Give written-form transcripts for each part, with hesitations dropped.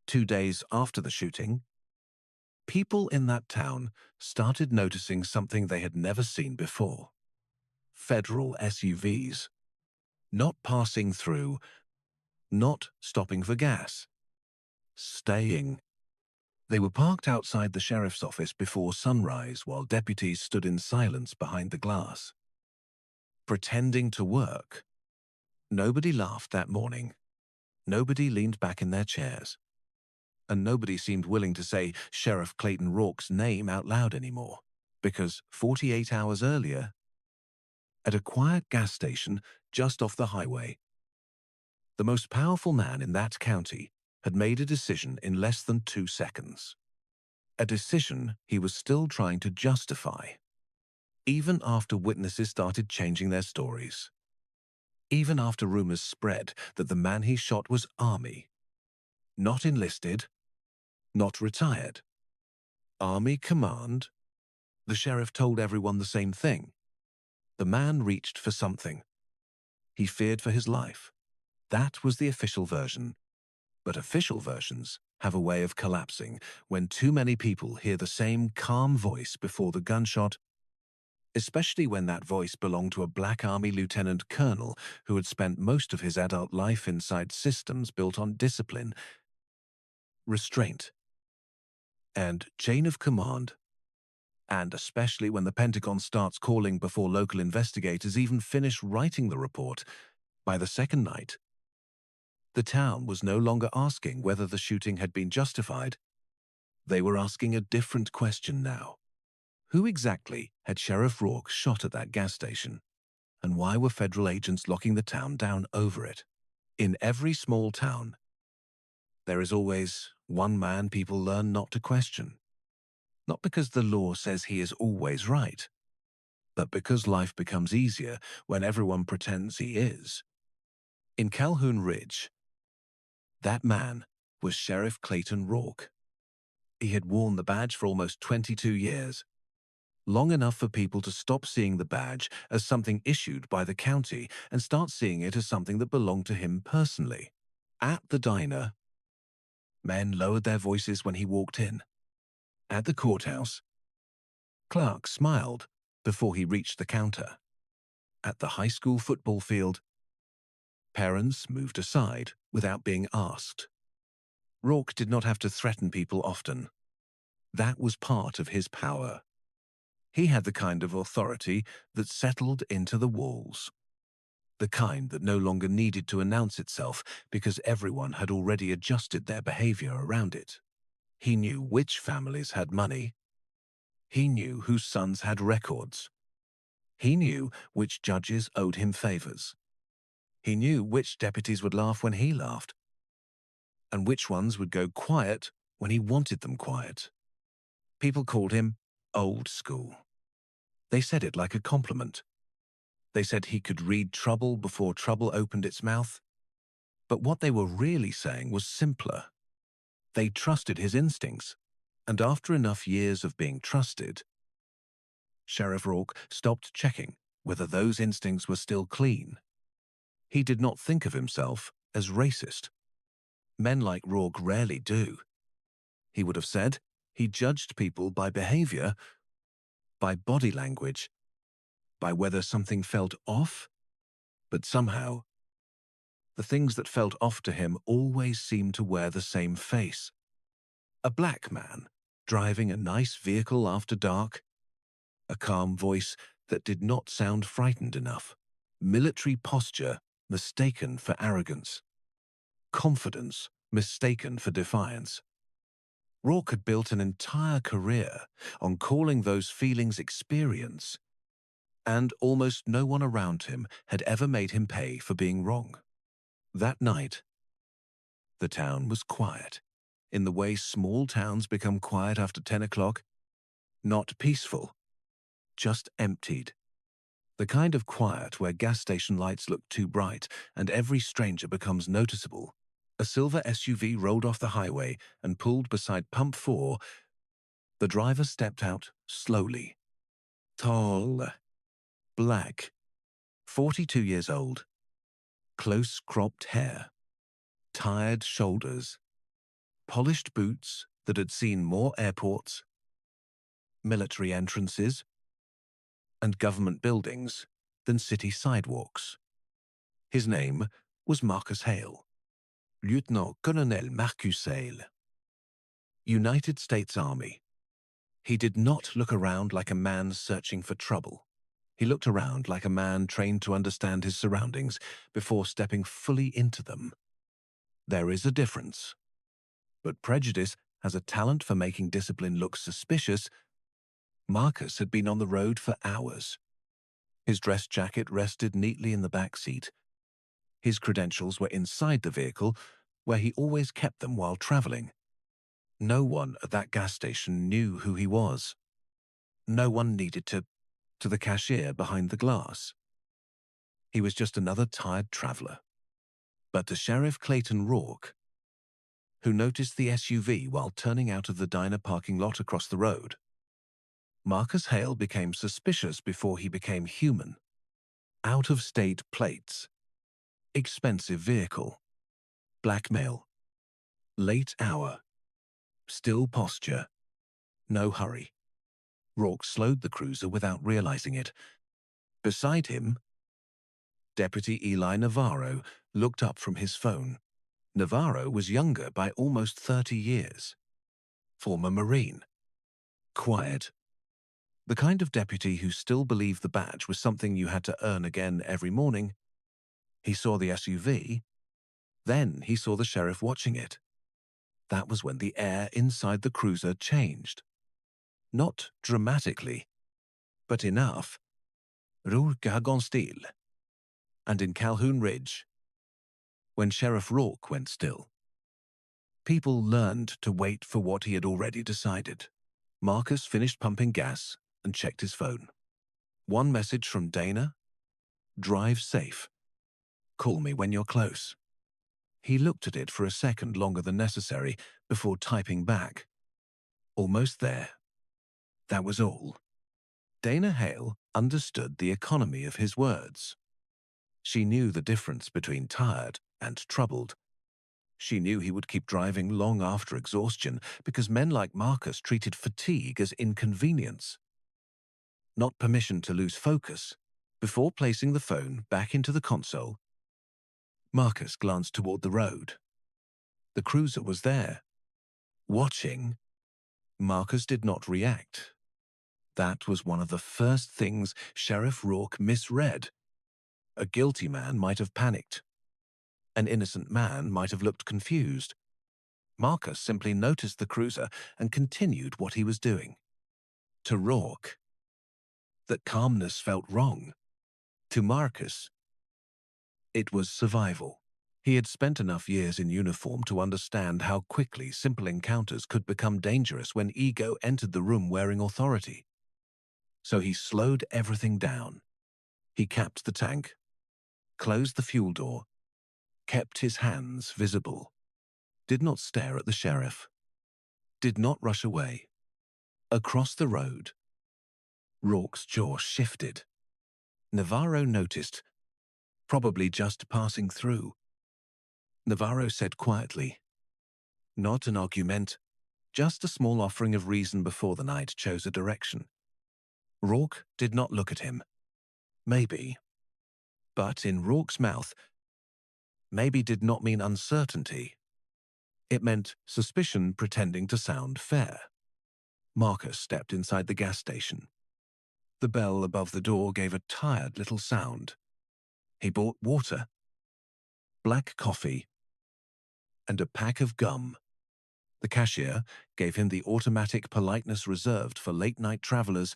2 days after the shooting, people in that town started noticing something they had never seen before. Federal SUVs, not passing through, not stopping for gas, staying. They were parked outside the sheriff's office before sunrise while deputies stood in silence behind the glass, pretending to work. Nobody laughed that morning. Nobody leaned back in their chairs. And nobody seemed willing to say Sheriff Clayton Rourke's name out loud anymore, because 48 hours earlier, at a quiet gas station just off the highway, the most powerful man in that county had made a decision in less than 2 seconds. A decision he was still trying to justify, even after witnesses started changing their stories. Even after rumors spread that the man he shot was Army, not enlisted, not retired. Army command. The sheriff told everyone the same thing. The man reached for something. He feared for his life. That was the official version. But official versions have a way of collapsing when too many people hear the same calm voice before the gunshot, especially when that voice belonged to a black Army lieutenant colonel who had spent most of his adult life inside systems built on discipline, restraint, and chain of command. And especially when the Pentagon starts calling before local investigators even finish writing the report, by the second night, the town was no longer asking whether the shooting had been justified. They were asking a different question now. Who exactly had Sheriff Rourke shot at that gas station? And why were federal agents locking the town down over it? In every small town, there is always one man people learn not to question. Not because the law says he is always right, but because life becomes easier when everyone pretends he is. In Calhoun Ridge, that man was Sheriff Clayton Rourke. He had worn the badge for almost 22 years, long enough for people to stop seeing the badge as something issued by the county and start seeing it as something that belonged to him personally. At the diner, men lowered their voices when he walked in. At the courthouse, clerks smiled before he reached the counter. At the high school football field, parents moved aside without being asked. Rourke did not have to threaten people often. That was part of his power. He had the kind of authority that settled into the walls, the kind that no longer needed to announce itself because everyone had already adjusted their behavior around it. He knew which families had money. He knew whose sons had records. He knew which judges owed him favors. He knew which deputies would laugh when he laughed, and which ones would go quiet when he wanted them quiet. People called him old school. They said it like a compliment. They said he could read trouble before trouble opened its mouth. But what they were really saying was simpler. They trusted his instincts, and after enough years of being trusted, Sheriff Rourke stopped checking whether those instincts were still clean. He did not think of himself as racist. Men like Rourke rarely do. He would have said he judged people by behavior, by body language, by whether something felt off, but somehow, the things that felt off to him always seemed to wear the same face. A black man driving a nice vehicle after dark, a calm voice that did not sound frightened enough, military posture mistaken for arrogance, confidence mistaken for defiance. Rourke had built an entire career on calling those feelings experience, and almost no one around him had ever made him pay for being wrong. That night, the town was quiet, in the way small towns become quiet after 10 o'clock. Not peaceful, just emptied. The kind of quiet where gas station lights look too bright and every stranger becomes noticeable. A silver SUV rolled off the highway and pulled beside Pump 4. The driver stepped out slowly. Tall, black, 42 years old, close-cropped hair, tired shoulders, polished boots that had seen more airports, military entrances, and government buildings than city sidewalks. His name was Marcus Hale, Lieutenant-Colonel Marcus Hale, United States Army. He did not look around like a man searching for trouble. He looked around like a man trained to understand his surroundings before stepping fully into them. There is a difference. But prejudice has a talent for making discipline look suspicious. Marcus had been on the road for hours. His dress jacket rested neatly in the back seat. His credentials were inside the vehicle, where he always kept them while traveling. No one at that gas station knew who he was. No one needed to the cashier behind the glass. He was just another tired traveler. But to Sheriff Clayton Rourke, who noticed the SUV while turning out of the diner parking lot across the road, Marcus Hale became suspicious before he became human. Out-of-state plates, expensive vehicle, blackmail, late hour, still posture, no hurry. Rourke slowed the cruiser without realizing it. Beside him, Deputy Eli Navarro looked up from his phone. Navarro was younger by almost 30 years. Former Marine. Quiet. The kind of deputy who still believed the badge was something you had to earn again every morning. He saw the SUV. Then he saw the sheriff watching it. That was when the air inside the cruiser changed. Not dramatically, but enough. Rue Gargon-Style. And in Calhoun Ridge, when Sheriff Rourke went still, people learned to wait for what he had already decided. Marcus finished pumping gas and checked his phone. One message from Dana: drive safe. Call me when you're close. He looked at it for a second longer than necessary before typing back. Almost there. That was all. Dana Hale understood the economy of his words. She knew the difference between tired and troubled. She knew he would keep driving long after exhaustion because men like Marcus treated fatigue as inconvenience, not permission to lose focus. Before placing the phone back into the console, Marcus glanced toward the road. The cruiser was there, watching. Marcus did not react. That was one of the first things Sheriff Rourke misread. A guilty man might have panicked. An innocent man might have looked confused. Marcus simply noticed the cruiser and continued what he was doing. To Rourke, that calmness felt wrong. To Marcus, it was survival. He had spent enough years in uniform to understand how quickly simple encounters could become dangerous when ego entered the room wearing authority. So he slowed everything down. He capped the tank, closed the fuel door, kept his hands visible, did not stare at the sheriff, did not rush away. Across the road, Rourke's jaw shifted. Navarro noticed, probably just passing through. Navarro said quietly, "Not an argument, just a small offering of reason before the night chose a direction." Rourke did not look at him. Maybe. But in Rourke's mouth, maybe did not mean uncertainty. It meant suspicion pretending to sound fair. Marcus stepped inside the gas station. The bell above the door gave a tired little sound. He bought water, black coffee, and a pack of gum. The cashier gave him the automatic politeness reserved for late-night travelers.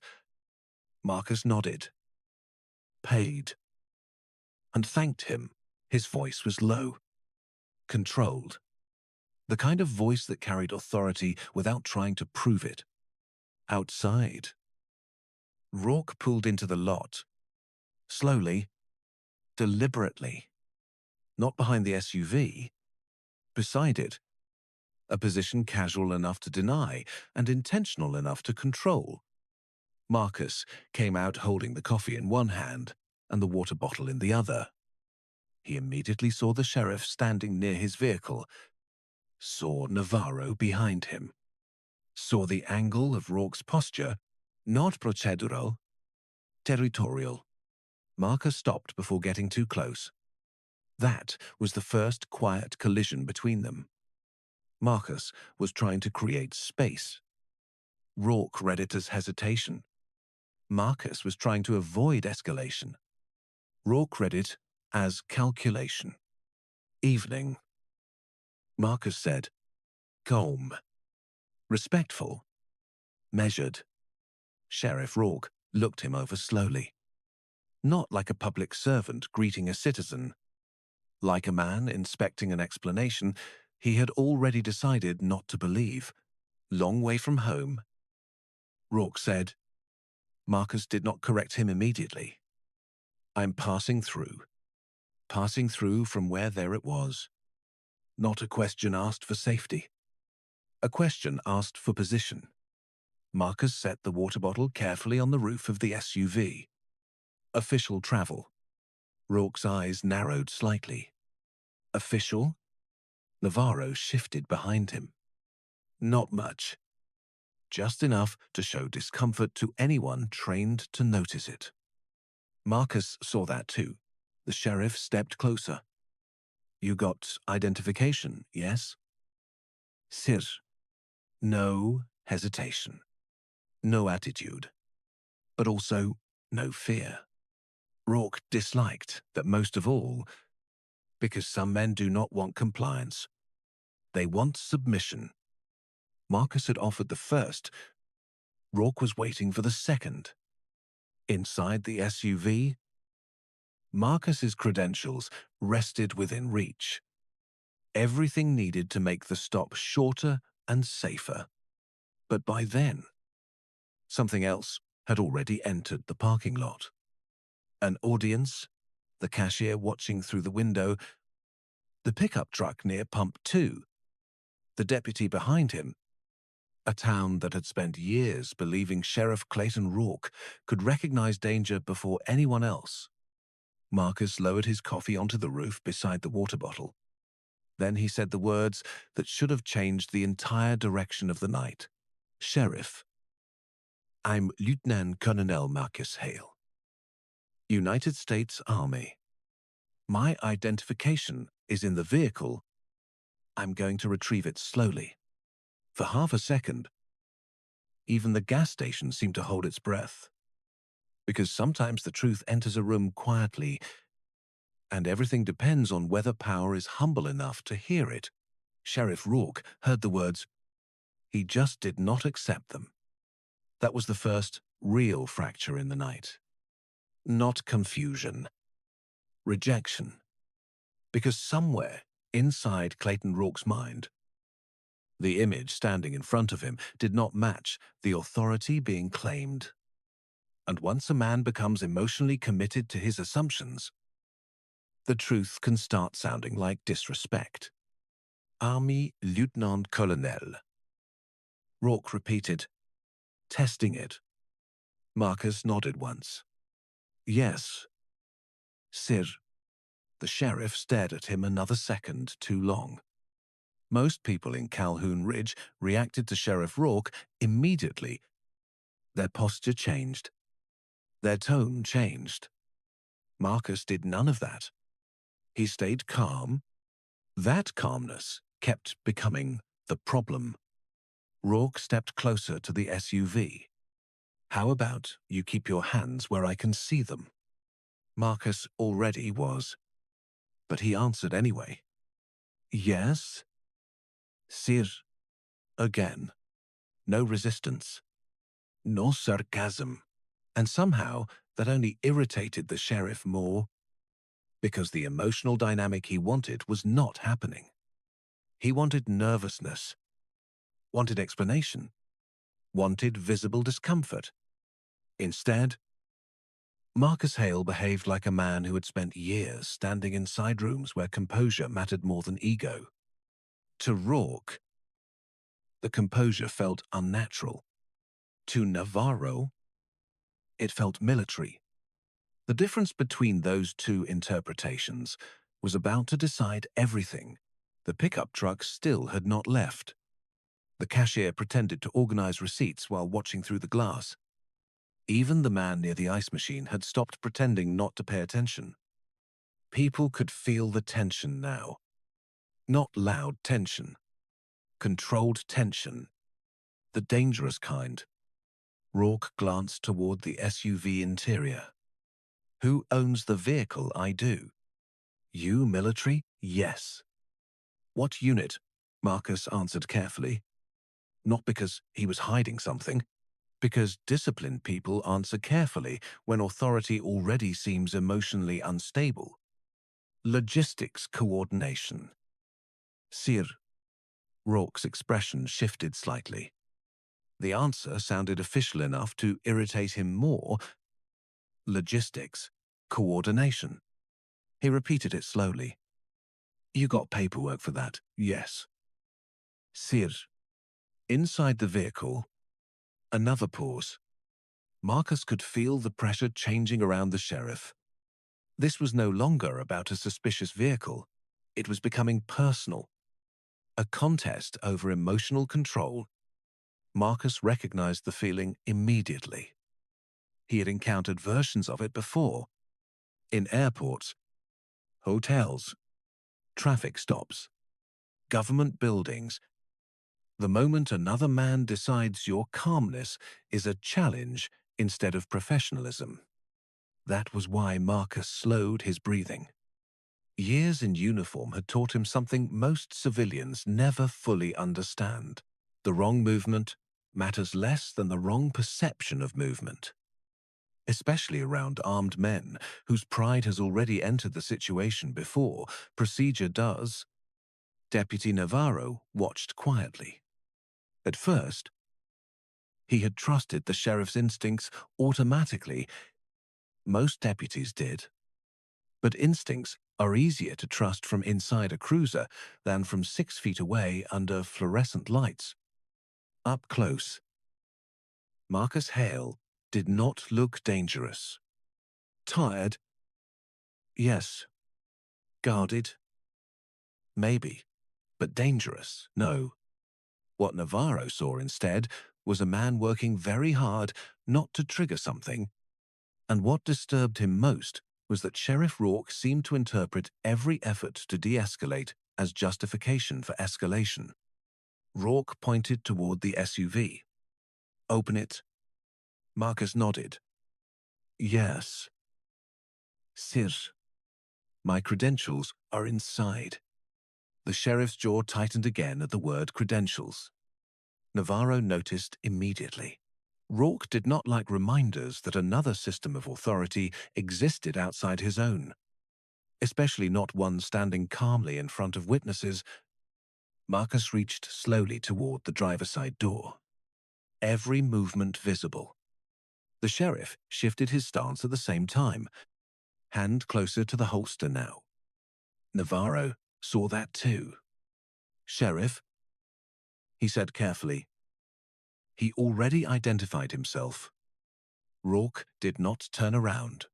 Marcus nodded, paid, and thanked him. His voice was low, controlled, the kind of voice that carried authority without trying to prove it. Outside, Rourke pulled into the lot, slowly, deliberately, not behind the SUV, beside it, a position casual enough to deny and intentional enough to control. Marcus came out holding the coffee in one hand and the water bottle in the other. He immediately saw the sheriff standing near his vehicle, saw Navarro behind him, saw the angle of Rourke's posture, not procedural, territorial. Marcus stopped before getting too close. That was the first quiet collision between them. Marcus was trying to create space. Rourke read it as hesitation. Marcus was trying to avoid escalation. Rourke read it as calculation. Evening. Marcus said, calm, respectful, measured. Sheriff Rourke looked him over slowly. Not like a public servant greeting a citizen. Like a man inspecting an explanation he had already decided not to believe. Long way from home. Rourke said. Marcus did not correct him immediately. I'm passing through. Passing through from where there it was. Not a question asked for safety. A question asked for position. Marcus set the water bottle carefully on the roof of the SUV. Official travel. Rourke's eyes narrowed slightly. Official? Navarro shifted behind him. Not much. Just enough to show discomfort to anyone trained to notice it. Marcus saw that too. The sheriff stepped closer. You got identification, yes? Sir. No hesitation. No attitude. But also no fear. Rourke disliked that most of all because some men do not want compliance. They want submission. Marcus had offered the first. Rourke was waiting for the second. Inside the SUV, Marcus's credentials rested within reach. Everything needed to make the stop shorter and safer. But by then, something else had already entered the parking lot. An audience, the cashier watching through the window, the pickup truck near Pump 2, the deputy behind him, a town that had spent years believing Sheriff Clayton Rourke could recognize danger before anyone else. Marcus lowered his coffee onto the roof beside the water bottle. Then he said the words that should have changed the entire direction of the night. Sheriff, I'm Lieutenant Colonel Marcus Hale. United States Army. My identification is in the vehicle. I'm going to retrieve it slowly. For half a second, even the gas station seemed to hold its breath. Because sometimes the truth enters a room quietly, and everything depends on whether power is humble enough to hear it. Sheriff Rourke heard the words. He just did not accept them. That was the first real fracture in the night. Not confusion. Rejection. Because somewhere inside Clayton Rourke's mind, the image standing in front of him did not match the authority being claimed. And once a man becomes emotionally committed to his assumptions, the truth can start sounding like disrespect. Army Lieutenant Colonel. Rourke repeated, testing it. Marcus nodded once. Yes. Sir. The sheriff stared at him another second too long. Most people in Calhoun Ridge reacted to Sheriff Rourke immediately. Their posture changed. Their tone changed. Marcus did none of that. He stayed calm. That calmness kept becoming the problem. Rourke stepped closer to the SUV. How about you keep your hands where I can see them? Marcus already was. But he answered anyway. Yes? Sir. Again. No resistance. No sarcasm. And somehow that only irritated the sheriff more, because the emotional dynamic he wanted was not happening. He wanted nervousness, wanted explanation, wanted visible discomfort. Instead, Marcus Hale behaved like a man who had spent years standing inside rooms where composure mattered more than ego. To Rourke, the composure felt unnatural. To Navarro, it felt military. The difference between those two interpretations was about to decide everything. The pickup truck still had not left. The cashier pretended to organize receipts while watching through the glass. Even the man near the ice machine had stopped pretending not to pay attention. People could feel the tension now. Not loud tension. Controlled tension. The dangerous kind. Rourke glanced toward the SUV interior. Who owns the vehicle? I do. You, military? Yes. What unit? Marcus answered carefully. Not because he was hiding something, because disciplined people answer carefully when authority already seems emotionally unstable. Logistics coordination. Sir. Rourke's expression shifted slightly. The answer sounded official enough to irritate him more. Logistics coordination. He repeated it slowly. You got paperwork for that? Yes. Sir. Inside the vehicle, another pause. Marcus could feel the pressure changing around the sheriff. This was no longer about a suspicious vehicle. It was becoming personal. A contest over emotional control. Marcus recognized the feeling immediately. He had encountered versions of it before. In airports, hotels, traffic stops, government buildings. The moment another man decides your calmness is a challenge instead of professionalism. That was why Marcus slowed his breathing. Years in uniform had taught him something most civilians never fully understand. The wrong movement matters less than the wrong perception of movement. Especially around armed men whose pride has already entered the situation before procedure does. Deputy Navarro watched quietly. At first, he had trusted the sheriff's instincts automatically. Most deputies did. But instincts are easier to trust from inside a cruiser than from 6 feet away under fluorescent lights. Up close, Marcus Hale did not look dangerous. Tired? Yes. Guarded? Maybe. But dangerous? No. What Navarro saw instead was a man working very hard not to trigger something. And what disturbed him most was that Sheriff Rourke seemed to interpret every effort to de-escalate as justification for escalation. Rourke pointed toward the SUV. Open it. Marcus nodded. Yes. Sir, my credentials are inside. The sheriff's jaw tightened again at the word credentials. Navarro noticed immediately. Rourke did not like reminders that another system of authority existed outside his own, especially not one standing calmly in front of witnesses. Marcus reached slowly toward the driver's side door. Every movement visible. The sheriff shifted his stance at the same time, hand closer to the holster now. Navarro saw that too. Sheriff, he said carefully. He already identified himself. Rourke did not turn around.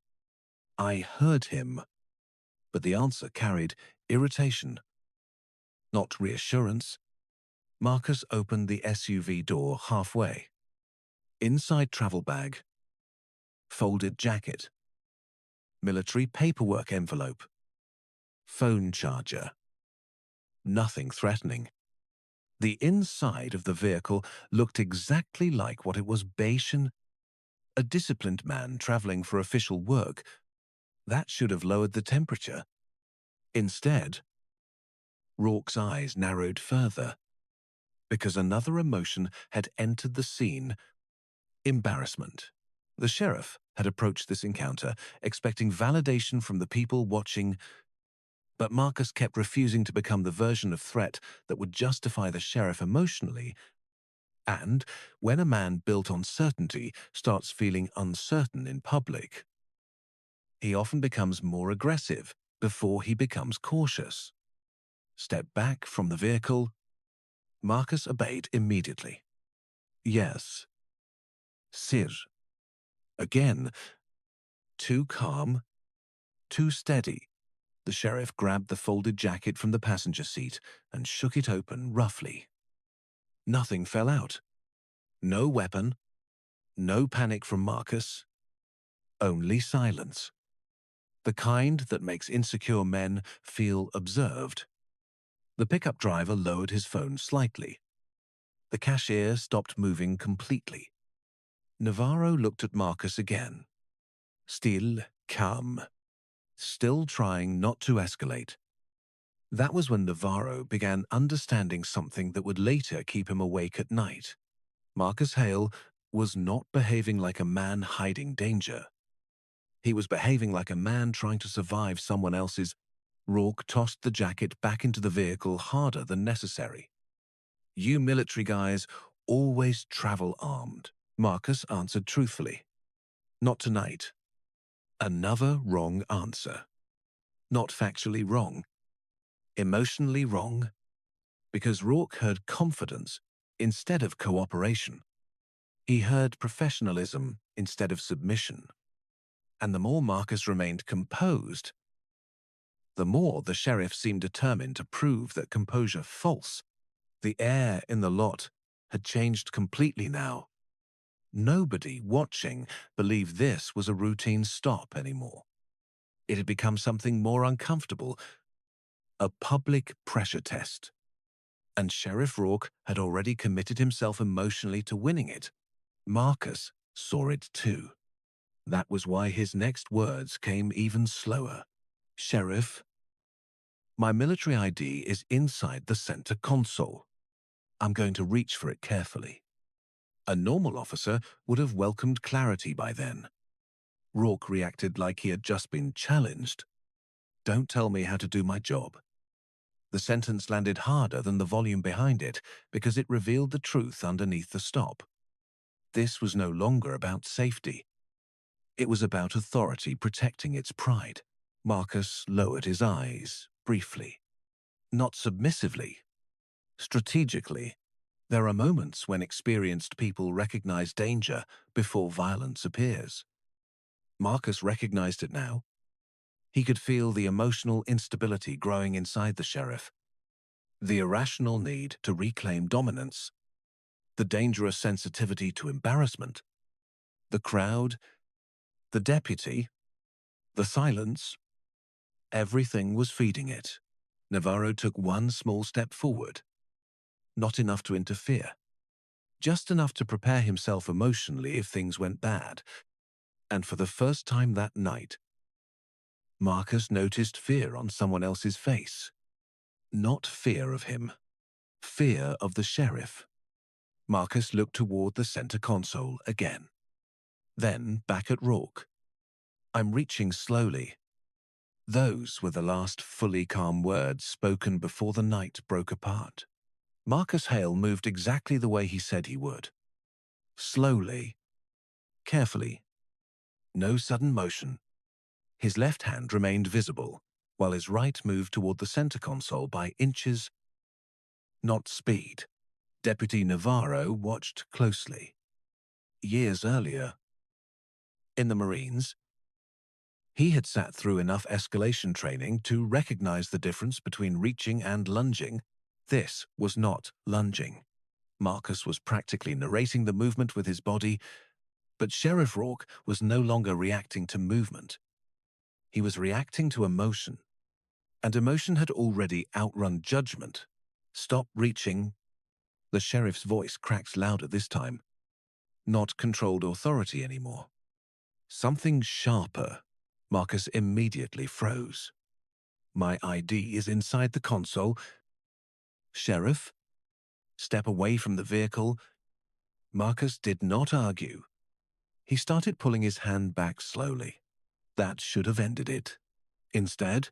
I heard him. But the answer carried irritation, not reassurance. Marcus opened the SUV door halfway. Inside travel bag, folded jacket, military paperwork envelope, phone charger. Nothing threatening. The inside of the vehicle looked exactly like what it was Bayesian. A disciplined man traveling for official work. That should have lowered the temperature. Instead, Rourke's eyes narrowed further, because another emotion had entered the scene. Embarrassment. The sheriff had approached this encounter expecting validation from the people watching, but Marcus kept refusing to become the version of threat that would justify the sheriff emotionally. And when a man built on certainty starts feeling uncertain in public, he often becomes more aggressive before he becomes cautious. Step back from the vehicle. Marcus obeyed immediately. Yes. Sir. Again. Too calm. Too steady. The sheriff grabbed the folded jacket from the passenger seat and shook it open roughly. Nothing fell out. No weapon, no panic from Marcus, only silence. The kind that makes insecure men feel observed. The pickup driver lowered his phone slightly. The cashier stopped moving completely. Navarro looked at Marcus again. Still calm. Still trying not to escalate. That was when Navarro began understanding something that would later keep him awake at night. Marcus Hale was not behaving like a man hiding danger. He was behaving like a man trying to survive someone else's. Rourke tossed the jacket back into the vehicle harder than necessary. "You military guys always travel armed," Marcus answered truthfully. "Not tonight." Another wrong answer. Not factually wrong. Emotionally wrong. Because Rourke heard confidence instead of cooperation. He heard professionalism instead of submission. And the more Marcus remained composed, the more the sheriff seemed determined to prove that composure false. The air in the lot had changed completely now. Nobody watching believed this was a routine stop anymore. It had become something more uncomfortable, a public pressure test. And Sheriff Rourke had already committed himself emotionally to winning it. Marcus saw it too. That was why his next words came even slower. "Sheriff, my military ID is inside the center console. I'm going to reach for it carefully." A normal officer would have welcomed clarity by then. Rourke reacted like he had just been challenged. "Don't tell me how to do my job." The sentence landed harder than the volume behind it because it revealed the truth underneath the stop. This was no longer about safety. It was about authority protecting its pride. Marcus lowered his eyes, briefly. Not submissively. Strategically. There are moments when experienced people recognize danger before violence appears. Marcus recognized it now. He could feel the emotional instability growing inside the sheriff. The irrational need to reclaim dominance. The dangerous sensitivity to embarrassment. The crowd. The deputy. The silence. Everything was feeding it. Navarro took one small step forward. Not enough to interfere. Just enough to prepare himself emotionally if things went bad. And for the first time that night, Marcus noticed fear on someone else's face. Not fear of him. Fear of the sheriff. Marcus looked toward the center console again. Then back at Rourke. "I'm reaching slowly." Those were the last fully calm words spoken before the night broke apart. Marcus Hale moved exactly the way he said he would. Slowly. Carefully. No sudden motion. His left hand remained visible, while his right moved toward the center console by inches, not speed. Deputy Navarro watched closely. Years earlier, in the Marines, he had sat through enough escalation training to recognize the difference between reaching and lunging. This was not lunging. Marcus was practically narrating the movement with his body, but Sheriff Rourke was no longer reacting to movement. He was reacting to emotion, and emotion had already outrun judgment. "Stop reaching." The sheriff's voice cracked louder this time. Not controlled authority anymore. Something sharper. Marcus immediately froze. "My ID is inside the console." "Sheriff?" "Step away from the vehicle." Marcus did not argue. He started pulling his hand back slowly. That should have ended it. Instead,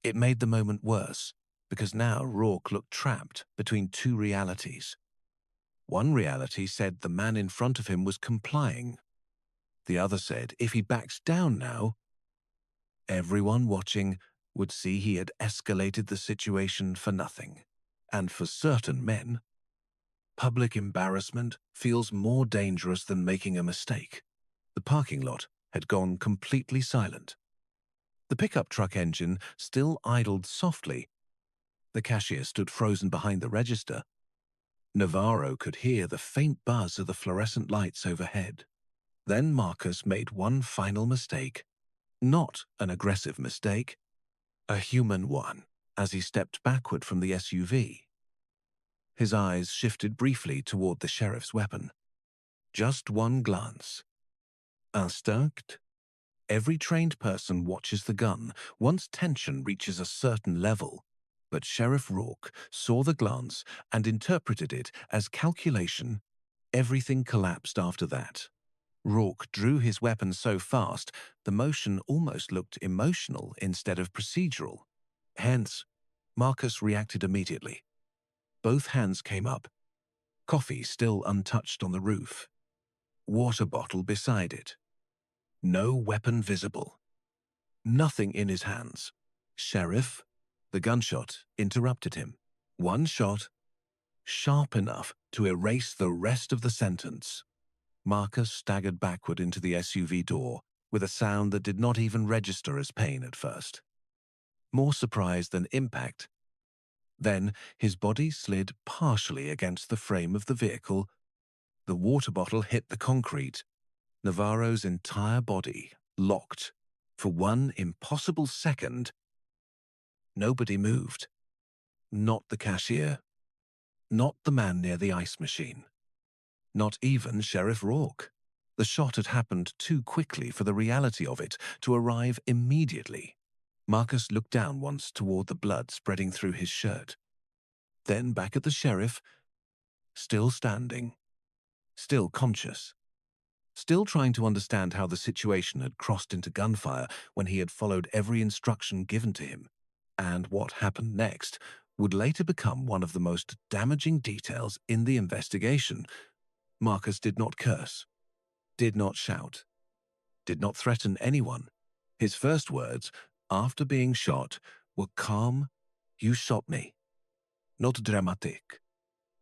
it made the moment worse, because now Rourke looked trapped between two realities. One reality said the man in front of him was complying. The other said if he backed down now, everyone watching would see he had escalated the situation for nothing. And for certain men, public embarrassment feels more dangerous than making a mistake. The parking lot had gone completely silent. The pickup truck engine still idled softly. The cashier stood frozen behind the register. Navarro could hear the faint buzz of the fluorescent lights overhead. Then Marcus made one final mistake. Not an aggressive mistake, a human one, as he stepped backward from the SUV. His eyes shifted briefly toward the sheriff's weapon. Just one glance. Instinct? Every trained person watches the gun once tension reaches a certain level. But Sheriff Rourke saw the glance and interpreted it as calculation. Everything collapsed after that. Rourke drew his weapon so fast, the motion almost looked emotional instead of procedural. Hence, Marcus reacted immediately. Both hands came up, coffee still untouched on the roof, water bottle beside it. No weapon visible. Nothing in his hands. Sheriff, the gunshot interrupted him. One shot, sharp enough to erase the rest of the sentence. Marcus staggered backward into the SUV door with a sound that did not even register as pain at first. More surprise than impact. Then his body slid partially against the frame of the vehicle. The water bottle hit the concrete. Navarro's entire body locked. For one impossible second, nobody moved. Not the cashier. Not the man near the ice machine. Not even Sheriff Rourke. The shot had happened too quickly for the reality of it to arrive immediately. Marcus looked down once toward the blood spreading through his shirt. Then back at the sheriff, still standing, still conscious, still trying to understand how the situation had crossed into gunfire when he had followed every instruction given to him, and what happened next would later become one of the most damaging details in the investigation. Marcus did not curse, did not shout, did not threaten anyone. His first words, after being shot, were calm, "You shot me." Not dramatic,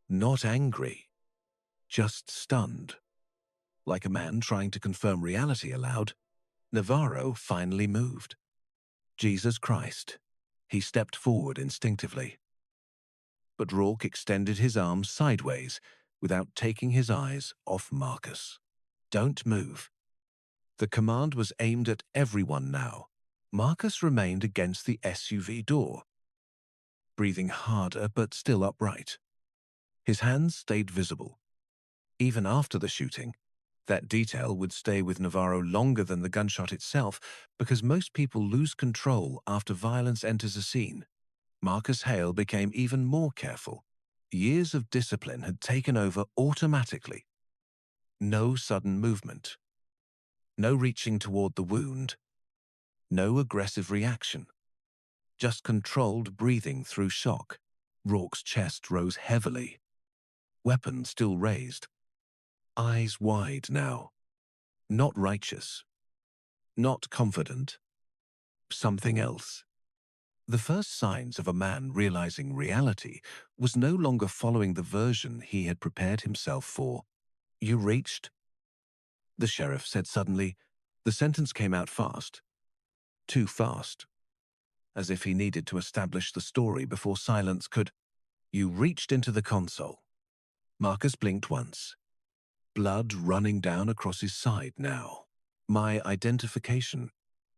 not angry, just stunned. Like a man trying to confirm reality aloud, Navarro finally moved. Jesus Christ. He stepped forward instinctively. But Rourke extended his arms sideways without taking his eyes off Marcus. Don't move. The command was aimed at everyone now. Marcus remained against the SUV door, breathing harder but still upright. His hands stayed visible. Even after the shooting, that detail would stay with Navarro longer than the gunshot itself because most people lose control after violence enters a scene. Marcus Hale became even more careful. Years of discipline had taken over automatically. No sudden movement. No reaching toward the wound. No aggressive reaction. Just controlled breathing through shock. Rourke's chest rose heavily. Weapon still raised. Eyes wide now. Not righteous. Not confident. Something else. The first signs of a man realizing reality was no longer following the version he had prepared himself for. "You reached?" the sheriff said suddenly. The sentence came out fast. Too fast. As if he needed to establish the story before silence could. "You reached into the console." Marcus blinked once. Blood running down across his side now. "My identification."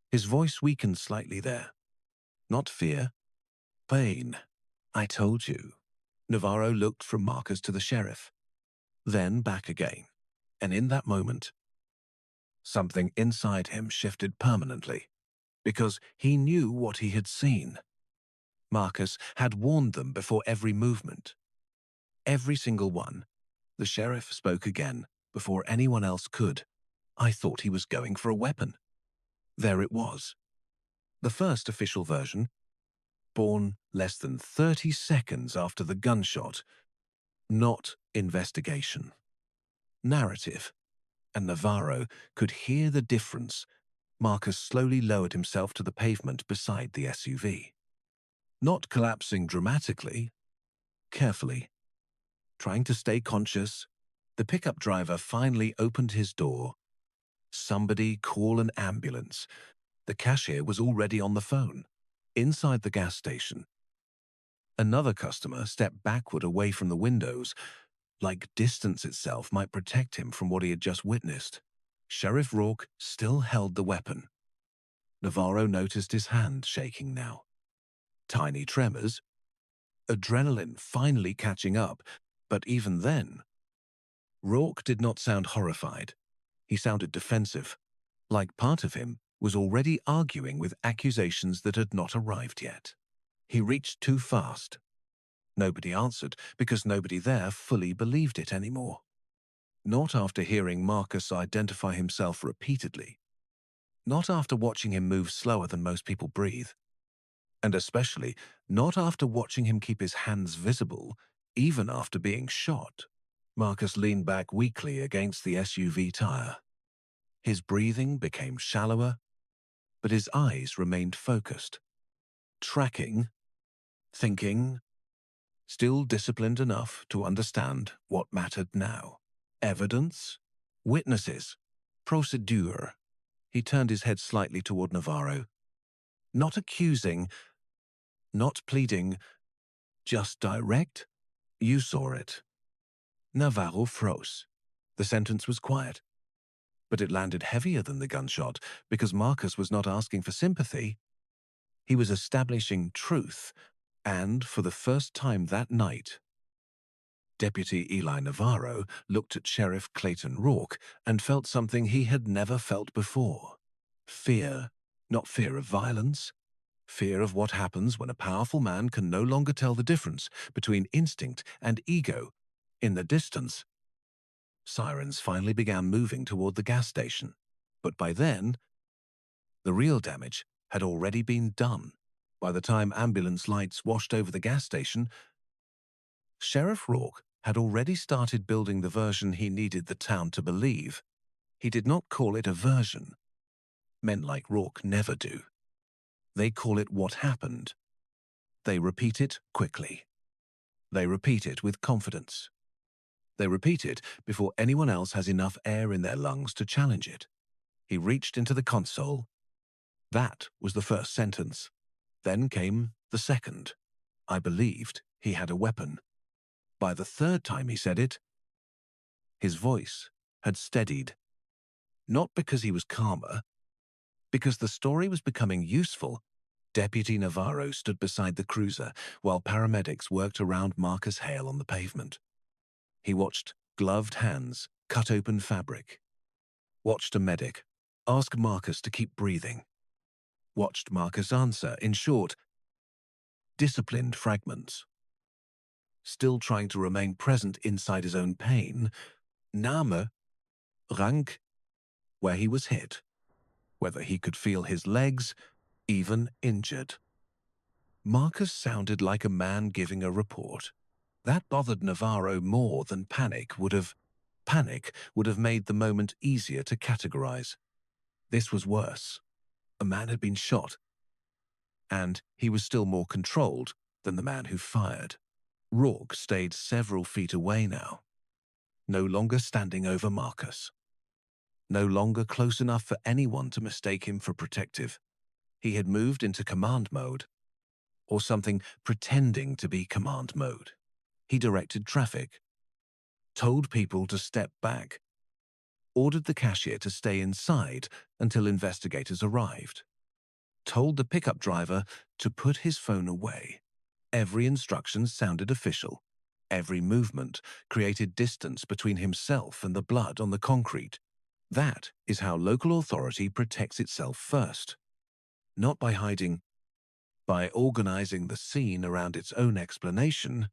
His voice weakened slightly there. Not fear. Pain. "I told you." Navarro looked from Marcus to the sheriff, then back again. And in that moment, something inside him shifted permanently, because he knew what he had seen. Marcus had warned them before every movement. Every single one. The sheriff spoke again, before anyone else could. "I thought he was going for a weapon." There it was. The first official version, born less than 30 seconds after the gunshot. Not investigation. Narrative. And Navarro could hear the difference. Marcus slowly lowered himself to the pavement beside the SUV. Not collapsing dramatically, carefully. Trying to stay conscious, the pickup driver finally opened his door. "Somebody call an ambulance." The cashier was already on the phone, inside the gas station. Another customer stepped backward away from the windows, like distance itself might protect him from what he had just witnessed. Sheriff Rourke still held the weapon. Navarro noticed his hand shaking now. Tiny tremors, adrenaline finally catching up, but even then, Rourke did not sound horrified. He sounded defensive, like part of him was already arguing with accusations that had not arrived yet. He reached too fast. Nobody answered because nobody there fully believed it anymore. Not after hearing Marcus identify himself repeatedly. Not after watching him move slower than most people breathe. And especially not after watching him keep his hands visible, even after being shot. Marcus leaned back weakly against the SUV tire. His breathing became shallower, but his eyes remained focused. Tracking, thinking, still disciplined enough to understand what mattered now. Evidence, witnesses, procedure. He turned his head slightly toward Navarro. Not accusing, not pleading, just direct. You saw it. Navarro froze. The sentence was quiet, but it landed heavier than the gunshot because Marcus was not asking for sympathy. He was establishing truth, and for the first time that night, Deputy Eli Navarro looked at Sheriff Clayton Rourke and felt something he had never felt before. Fear, not fear of violence. Fear of what happens when a powerful man can no longer tell the difference between instinct and ego. In the distance, sirens finally began moving toward the gas station. But by then, the real damage had already been done. By the time ambulance lights washed over the gas station, Sheriff Rourke had already started building the version he needed the town to believe. He did not call it a version. Men like Rourke never do. They call it what happened. They repeat it quickly. They repeat it with confidence. They repeat it before anyone else has enough air in their lungs to challenge it. He reached into the console. That was the first sentence. Then came the second. I believed he had a weapon. By the third time he said it, his voice had steadied. Not because he was calmer, because the story was becoming useful. Deputy Navarro stood beside the cruiser while paramedics worked around Marcus Hale on the pavement. He watched gloved hands cut open fabric. Watched a medic ask Marcus to keep breathing. Watched Marcus answer in short, disciplined fragments. Still trying to remain present inside his own pain. Name, rank, where he was hit. Whether he could feel his legs, even injured. Marcus sounded like a man giving a report. That bothered Navarro more than panic would have. Panic would have made the moment easier to categorize. This was worse. A man had been shot, and he was still more controlled than the man who fired. Rourke stayed several feet away now, no longer standing over Marcus. No longer close enough for anyone to mistake him for protective. He had moved into command mode, or something pretending to be command mode. He directed traffic, told people to step back, ordered the cashier to stay inside until investigators arrived, told the pickup driver to put his phone away. Every instruction sounded official. Every movement created distance between himself and the blood on the concrete. That is how local authority protects itself first. Not by hiding, by organizing the scene around its own explanation.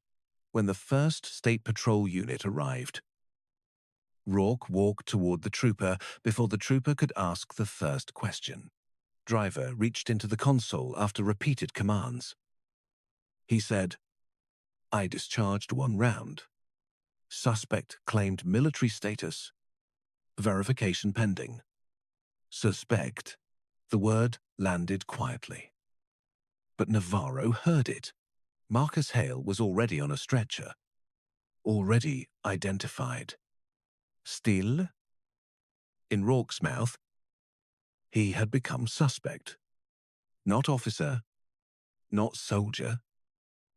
When the first State Patrol unit arrived, Rourke walked toward the trooper before the trooper could ask the first question. Driver reached into the console after repeated commands. He said, I discharged 1 round. Suspect claimed military status. Verification pending. Suspect. The word landed quietly. But Navarro heard it. Marcus Hale was already on a stretcher. Already identified. Still? In Rourke's mouth, He had become suspect. Not officer, not soldier,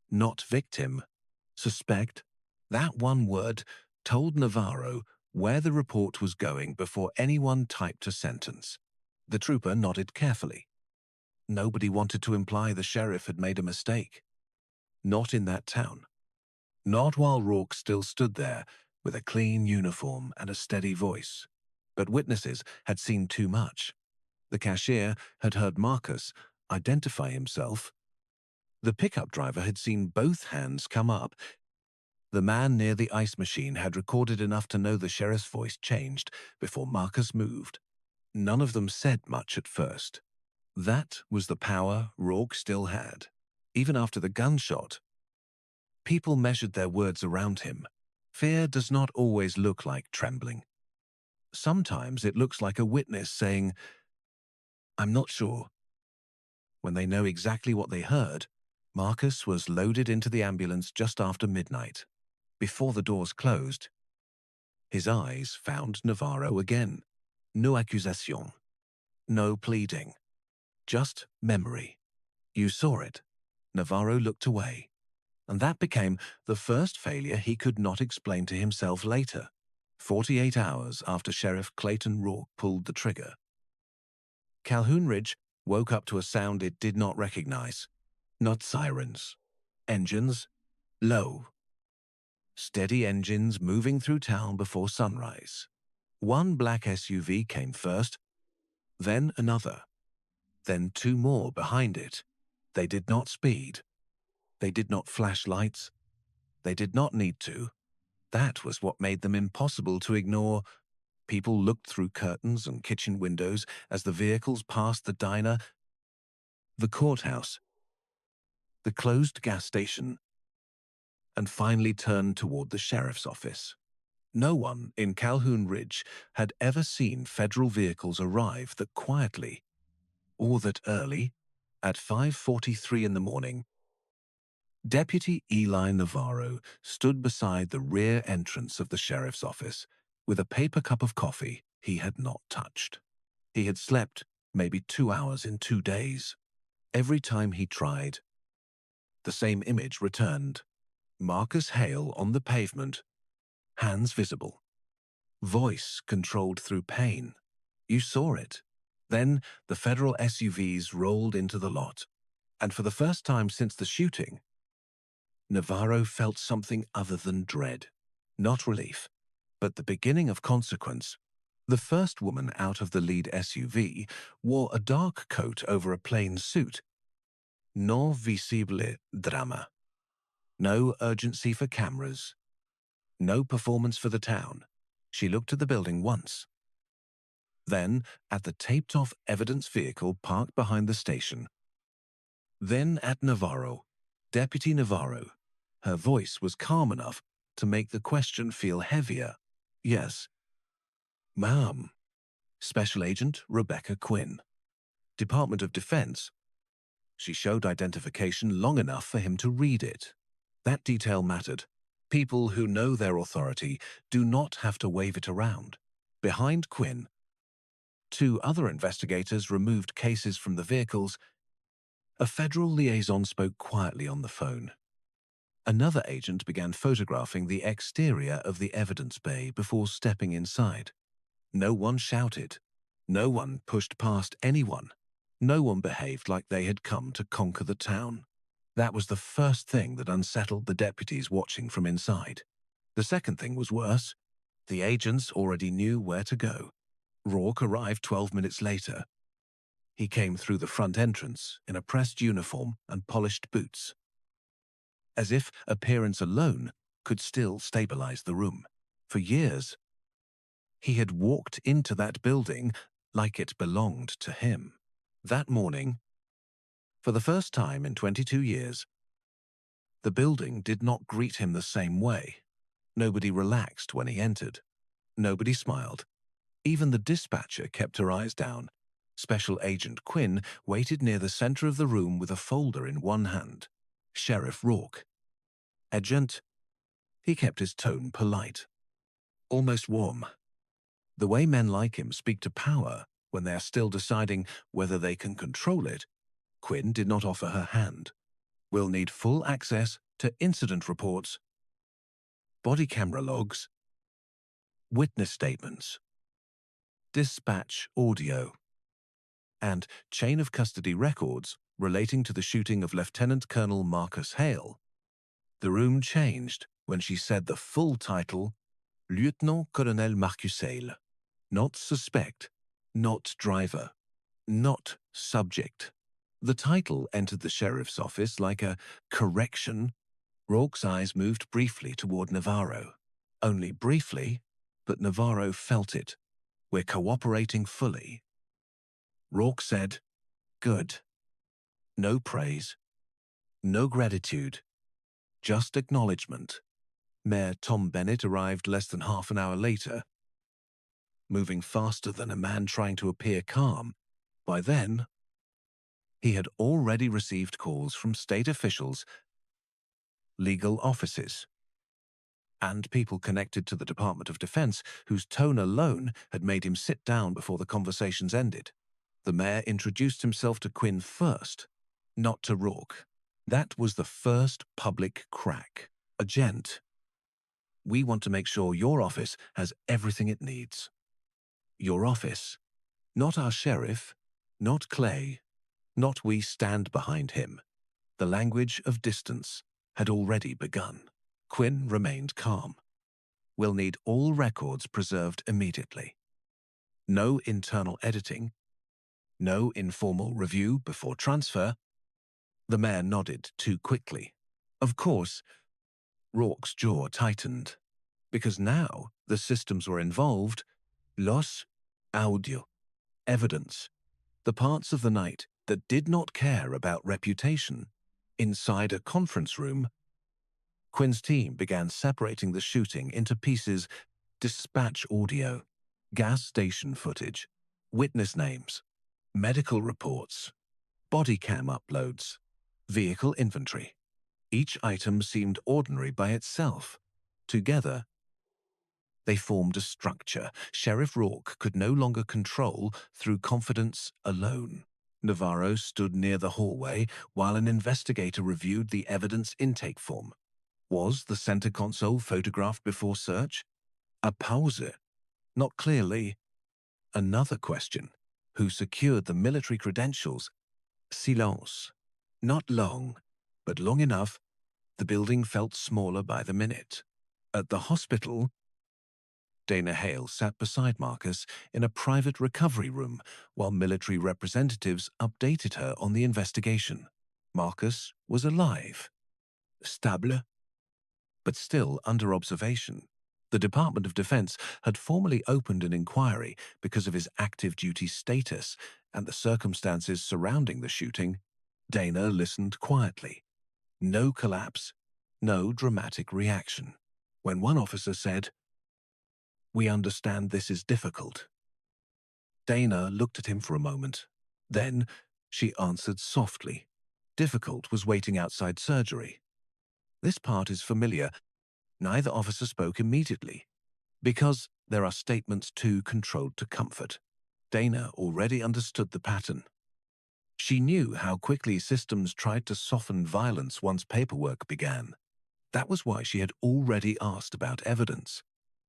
not victim. Suspect. That one word told Navarro where the report was going before anyone typed a sentence. The trooper nodded carefully. Nobody wanted to imply the sheriff had made a mistake. Not in that town. Not while Rourke still stood there with a clean uniform and a steady voice. But witnesses had seen too much. The cashier had heard Marcus identify himself. The pickup driver had seen both hands come up. The man near the ice machine had recorded enough to know the sheriff's voice changed before Marcus moved. None of them said much at first. That was the power Rourke still had. Even after the gunshot, people measured their words around him. Fear does not always look like trembling. Sometimes it looks like a witness saying, "I'm not sure." When they know exactly what they heard, Marcus was loaded into the ambulance just after midnight. Before the doors closed, his eyes found Navarro again. No accusation. No pleading. Just memory. You saw it. Navarro looked away. And that became the first failure he could not explain to himself later, 48 hours after Sheriff Clayton Rourke pulled the trigger. Calhoun Ridge woke up to a sound it did not recognize. Not sirens. Engines. Low. Steady engines moving through town before sunrise. One black SUV came first, then another, then two more behind it. They did not speed. They did not flash lights. They did not need to. That was what made them impossible to ignore. People looked through curtains and kitchen windows as the vehicles passed the diner, the courthouse, the closed gas station, and finally turned toward the sheriff's office. No one in Calhoun Ridge had ever seen federal vehicles arrive that quietly, or that early, at 5:43 in the morning. Deputy Eli Navarro stood beside the rear entrance of the sheriff's office with a paper cup of coffee he had not touched. He had slept maybe 2 hours in 2 days. Every time he tried, the same image returned. Marcus Hale on the pavement, hands visible. Voice controlled through pain. You saw it. Then the federal SUVs rolled into the lot. And for the first time since the shooting, Navarro felt something other than dread. Not relief, but the beginning of consequence. The first woman out of the lead SUV wore a dark coat over a plain suit. Non visible drama. No urgency for cameras. No performance for the town. She looked at the building once. Then at the taped-off evidence vehicle parked behind the station. Then at Navarro, Deputy Navarro. Her voice was calm enough to make the question feel heavier. Yes. Ma'am. Special Agent Rebecca Quinn. Department of Defense. She showed identification long enough for him to read it. That detail mattered. People who know their authority do not have to wave it around. Behind Quinn, two other investigators removed cases from the vehicles. A federal liaison spoke quietly on the phone. Another agent began photographing the exterior of the evidence bay before stepping inside. No one shouted. No one pushed past anyone. No one behaved like they had come to conquer the town. That was the first thing that unsettled the deputies watching from inside. The second thing was worse. The agents already knew where to go. Rourke arrived 12 minutes later. He came through the front entrance in a pressed uniform and polished boots, as if appearance alone could still stabilize the room. For years, he had walked into that building like it belonged to him. That morning, for the first time in 22 years, the building did not greet him the same way. Nobody relaxed when he entered. Nobody smiled. Even the dispatcher kept her eyes down. Special Agent Quinn waited near the center of the room with a folder in one hand. Sheriff Rourke. Agent. He kept his tone polite, almost warm. The way men like him speak to power When they are still deciding whether they can control it, Quinn did not offer her hand. We'll need full access to incident reports, body camera logs, witness statements, dispatch audio, and chain of custody records relating to the shooting of Lieutenant Colonel Marcus Hale. The room changed when she said the full title, Lieutenant-Colonel Marcus Hale. Not suspect, not driver, not subject. The title entered the sheriff's office like a correction. Rourke's eyes moved briefly toward Navarro. Only briefly, but Navarro felt it. We're cooperating fully. Rourke said, "Good." No praise, no gratitude, just acknowledgement. Mayor Tom Bennett arrived less than half an hour later, moving faster than a man trying to appear calm. By then, he had already received calls from state officials, legal offices, and people connected to the Department of Defense whose tone alone had made him sit down before the conversations ended. The mayor introduced himself to Quinn first, not to Rourke. That was the first public crack. "A gent. We want to make sure your office has everything it needs." Your office. Not our sheriff, not Clay, not we stand behind him. The language of distance had already begun. Quinn remained calm. "We'll need all records preserved immediately. No internal editing, no informal review before transfer." The mayor nodded too quickly. Of course, Rourke's jaw tightened, because now the systems were involved. Los audio, evidence, the parts of the night that did not care about reputation. Inside a conference room, Quinn's team began separating the shooting into pieces: dispatch audio, gas station footage, witness names, medical reports, body cam uploads, vehicle inventory. Each item seemed ordinary by itself. Together, they formed a structure Sheriff Rourke could no longer control through confidence alone. Navarro stood near the hallway while an investigator reviewed the evidence intake form. Was the center console photographed before search? A pause. Not clearly. Another question. Who secured the military credentials? Silence. Not long, but long enough. The building felt smaller by the minute. At the hospital, Dana Hale sat beside Marcus in a private recovery room while military representatives updated her on the investigation. Marcus was alive, stable, but still under observation. The Department of Defense had formally opened an inquiry because of his active duty status and the circumstances surrounding the shooting. Dana listened quietly. No collapse, no dramatic reaction. When one officer said, "We understand this is difficult," Dana looked at him for a moment. Then she answered softly. Difficult was waiting outside surgery. This part is familiar. Neither officer spoke immediately, because there are statements too controlled to comfort. Dana already understood the pattern. She knew how quickly systems tried to soften violence once paperwork began. That was why she had already asked about evidence,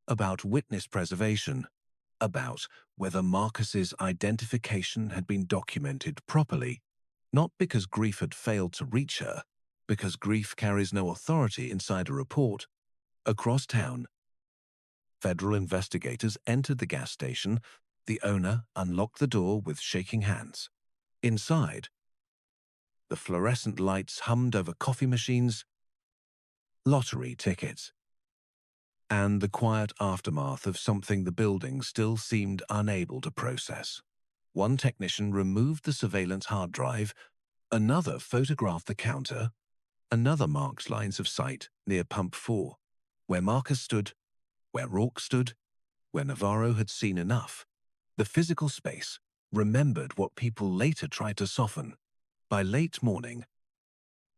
about witness preservation, about whether Marcus's identification had been documented properly, not because grief had failed to reach her, because grief carries no authority inside a report. Across town, federal investigators entered the gas station. The owner unlocked the door with shaking hands. Inside, the fluorescent lights hummed over coffee machines, lottery tickets, and the quiet aftermath of something the building still seemed unable to process. One technician removed the surveillance hard drive, another photographed the counter, another marked lines of sight near pump 4, where Marcus stood, where Rourke stood, where Navarro had seen enough. The physical space remembered what people later tried to soften. By late morning,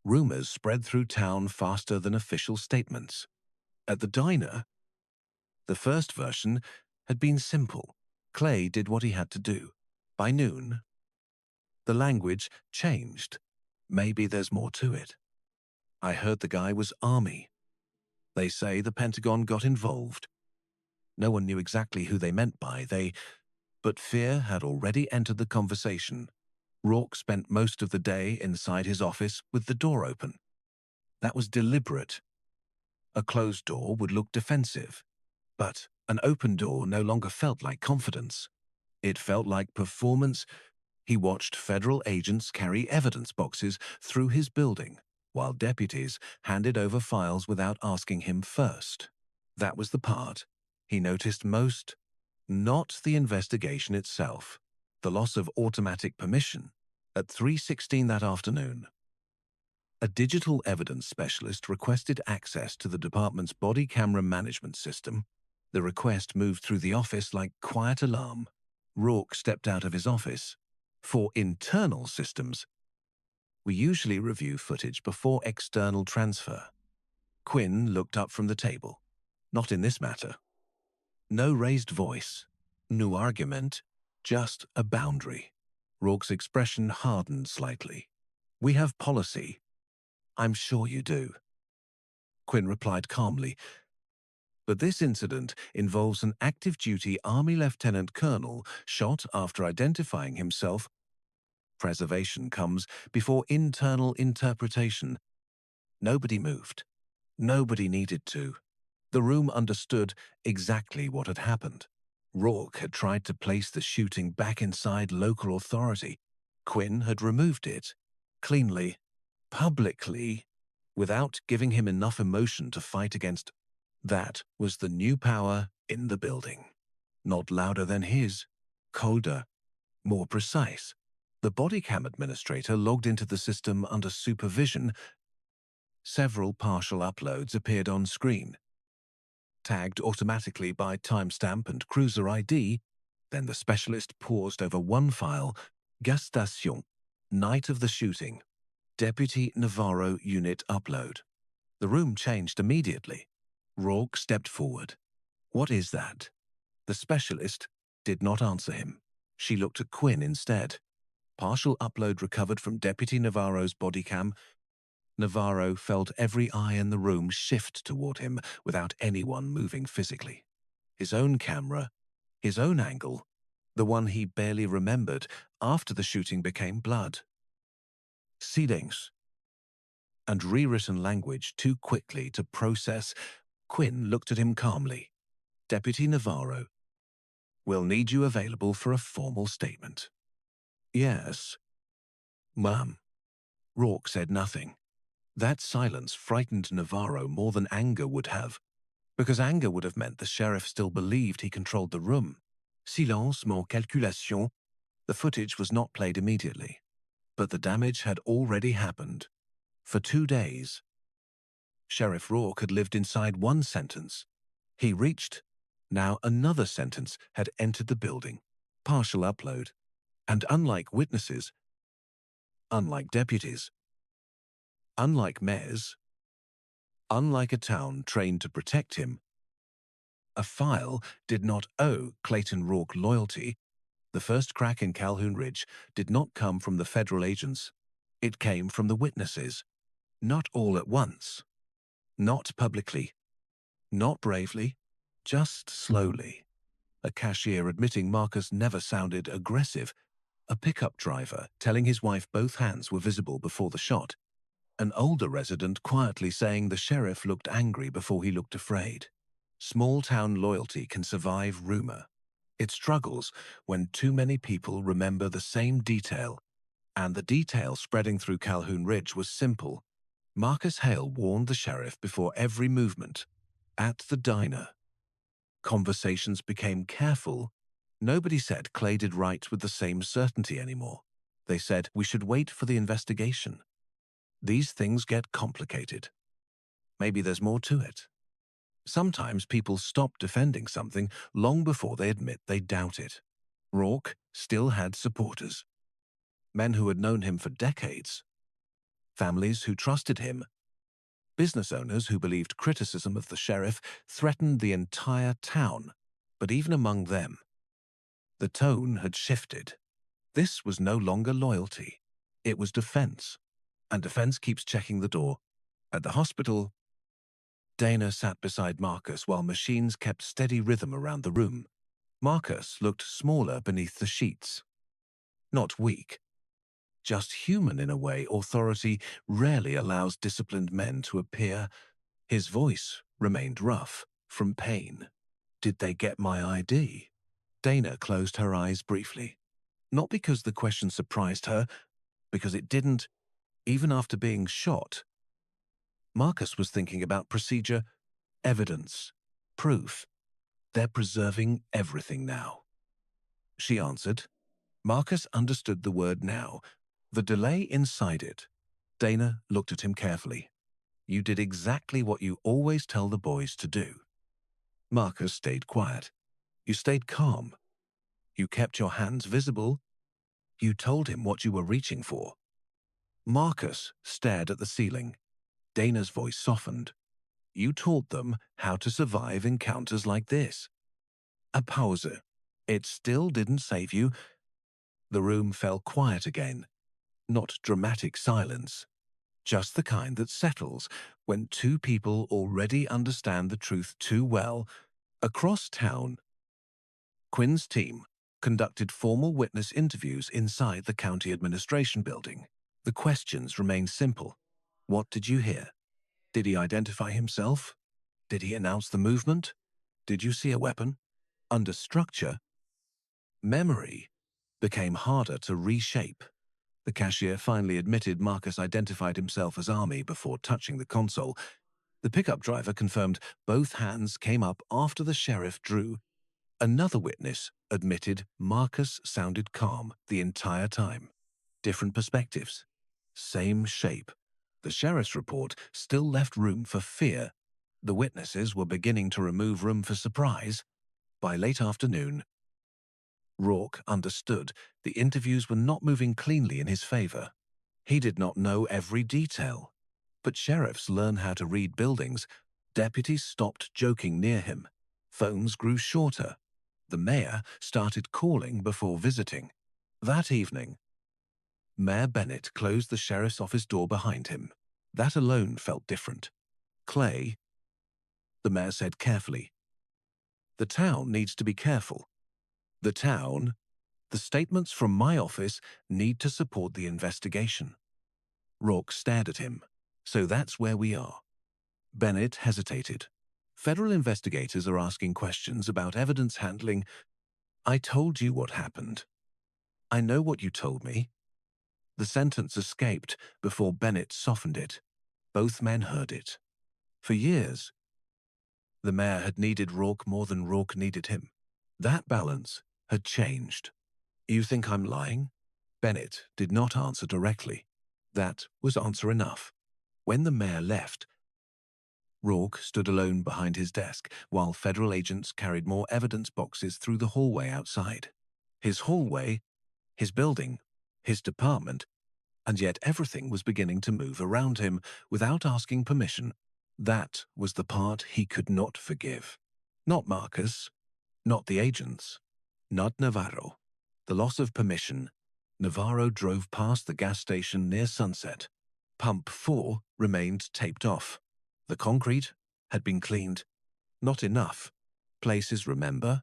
rumors spread through town faster than official statements. At the diner, the first version had been simple. Clay did what he had to do. By noon, the language changed. Maybe there's more to it. I heard the guy was Army. They say the Pentagon got involved. No one knew exactly who they meant by they, but fear had already entered the conversation. Rourke spent most of the day inside his office with the door open. That was deliberate. A closed door would look defensive, but an open door no longer felt like confidence. It felt like performance. He watched federal agents carry evidence boxes through his building, while deputies handed over files without asking him first. That was the part he noticed most, not the investigation itself, the loss of automatic permission. At 3:16 that afternoon, a digital evidence specialist requested access to the department's body camera management system. The request moved through the office like quiet alarm. Rourke stepped out of his office. For internal systems, we usually review footage before external transfer. Quinn looked up from the table. Not in this matter. No raised voice, no argument, just a boundary. Rourke's expression hardened slightly. We have policy. I'm sure you do. Quinn replied calmly. But this incident involves an active duty Army Lieutenant Colonel shot after identifying himself. Preservation comes before internal interpretation. Nobody moved. Nobody needed to. The room understood exactly what had happened. Rourke had tried to place the shooting back inside local authority. Quinn had removed it, cleanly, publicly, without giving him enough emotion to fight against. That was the new power in the building. Not louder than his, colder, more precise. The bodycam administrator logged into the system under supervision. Several partial uploads appeared on screen, tagged automatically by timestamp and cruiser ID. Then the specialist paused over one file. Gas station, night of the shooting. Deputy Navarro unit upload. The room changed immediately. Rourke stepped forward. What is that? The specialist did not answer him. She looked at Quinn instead. Partial upload recovered from Deputy Navarro's bodycam. Navarro felt every eye in the room shift toward him without anyone moving physically. His own camera, his own angle, the one he barely remembered after the shooting became blood. Silence. And rewritten language too quickly to process. Quinn looked at him calmly. Deputy Navarro, we'll need you available for a formal statement. Yes. Ma'am. Rourke said nothing. That silence frightened Navarro more than anger would have, because anger would have meant the sheriff still believed he controlled the room. Silence, more calculation. The footage was not played immediately, but the damage had already happened. For 2 days, Sheriff Rourke had lived inside one sentence. He reached. Now another sentence had entered the building. Partial upload. And unlike witnesses, unlike deputies, unlike mayors, unlike a town trained to protect him, a file did not owe Clayton Rourke loyalty. The first crack in Calhoun Ridge did not come from the federal agents. It came from the witnesses. Not all at once. Not publicly. Not bravely. Just slowly. A cashier admitting Marcus never sounded aggressive. A pickup driver telling his wife both hands were visible before the shot. An older resident quietly saying the sheriff looked angry before he looked afraid. Small-town loyalty can survive rumor. It struggles when too many people remember the same detail. And the detail spreading through Calhoun Ridge was simple. Marcus Hale warned the sheriff before every movement. At the diner. Conversations became careful. Nobody said Clay did right with the same certainty anymore. They said we should wait for the investigation. These things get complicated. Maybe there's more to it. Sometimes people stop defending something long before they admit they doubt it. Rourke still had supporters. Men who had known him for decades. Families who trusted him. Business owners who believed criticism of the sheriff threatened the entire town. But even among them, the tone had shifted. This was no longer loyalty. It was defense. And defense keeps checking the door. At the hospital, Dana sat beside Marcus while machines kept steady rhythm around the room. Marcus looked smaller beneath the sheets. Not weak, just human in a way authority rarely allows disciplined men to appear. His voice remained rough, from pain. Did they get my ID? Dana closed her eyes briefly. Not because the question surprised her, because it didn't, even after being shot. Marcus was thinking about procedure, evidence, proof. They're preserving everything now. She answered. Marcus understood the word now, the delay inside it. Dana looked at him carefully. You did exactly what you always tell the boys to do. Marcus stayed quiet. You stayed calm. You kept your hands visible. You told him what you were reaching for. Marcus stared at the ceiling. Dana's voice softened. You taught them how to survive encounters like this. A pause. It still didn't save you. The room fell quiet again. Not dramatic silence. Just the kind that settles when two people already understand the truth too well. Across town, Quinn's team conducted formal witness interviews inside the county administration building. The questions remained simple. What did you hear? Did he identify himself? Did he announce the movement? Did you see a weapon? Under structure, memory became harder to reshape. The cashier finally admitted Marcus identified himself as Army before touching the console. The pickup driver confirmed both hands came up after the sheriff drew. Another witness admitted Marcus sounded calm the entire time. Different perspectives. Same shape. The sheriff's report still left room for fear. The witnesses were beginning to remove room for surprise. By late afternoon, Rourke understood the interviews were not moving cleanly in his favor. He did not know every detail. But sheriffs learn how to read buildings. Deputies stopped joking near him. Phones grew shorter. The mayor started calling before visiting. That evening, Mayor Bennett closed the sheriff's office door behind him. That alone felt different. Clay, the mayor said carefully, the town needs to be careful. The town, the statements from my office need to support the investigation. Rourke stared at him. So that's where we are. Bennett hesitated. Federal investigators are asking questions about evidence handling. I told you what happened. I know what you told me. The sentence escaped before Bennett softened it. Both men heard it. For years, the mayor had needed Rourke more than Rourke needed him. That balance had changed. You think I'm lying? Bennett did not answer directly. That was answer enough. When the mayor left, Rourke stood alone behind his desk while federal agents carried more evidence boxes through the hallway outside. His hallway, his building, his department, and yet everything was beginning to move around him without asking permission. That was the part he could not forgive. Not Marcus, not the agents, not Navarro. The loss of permission. Navarro drove past the gas station near sunset. Pump 4 remained taped off. The concrete had been cleaned. Not enough. Places, remember?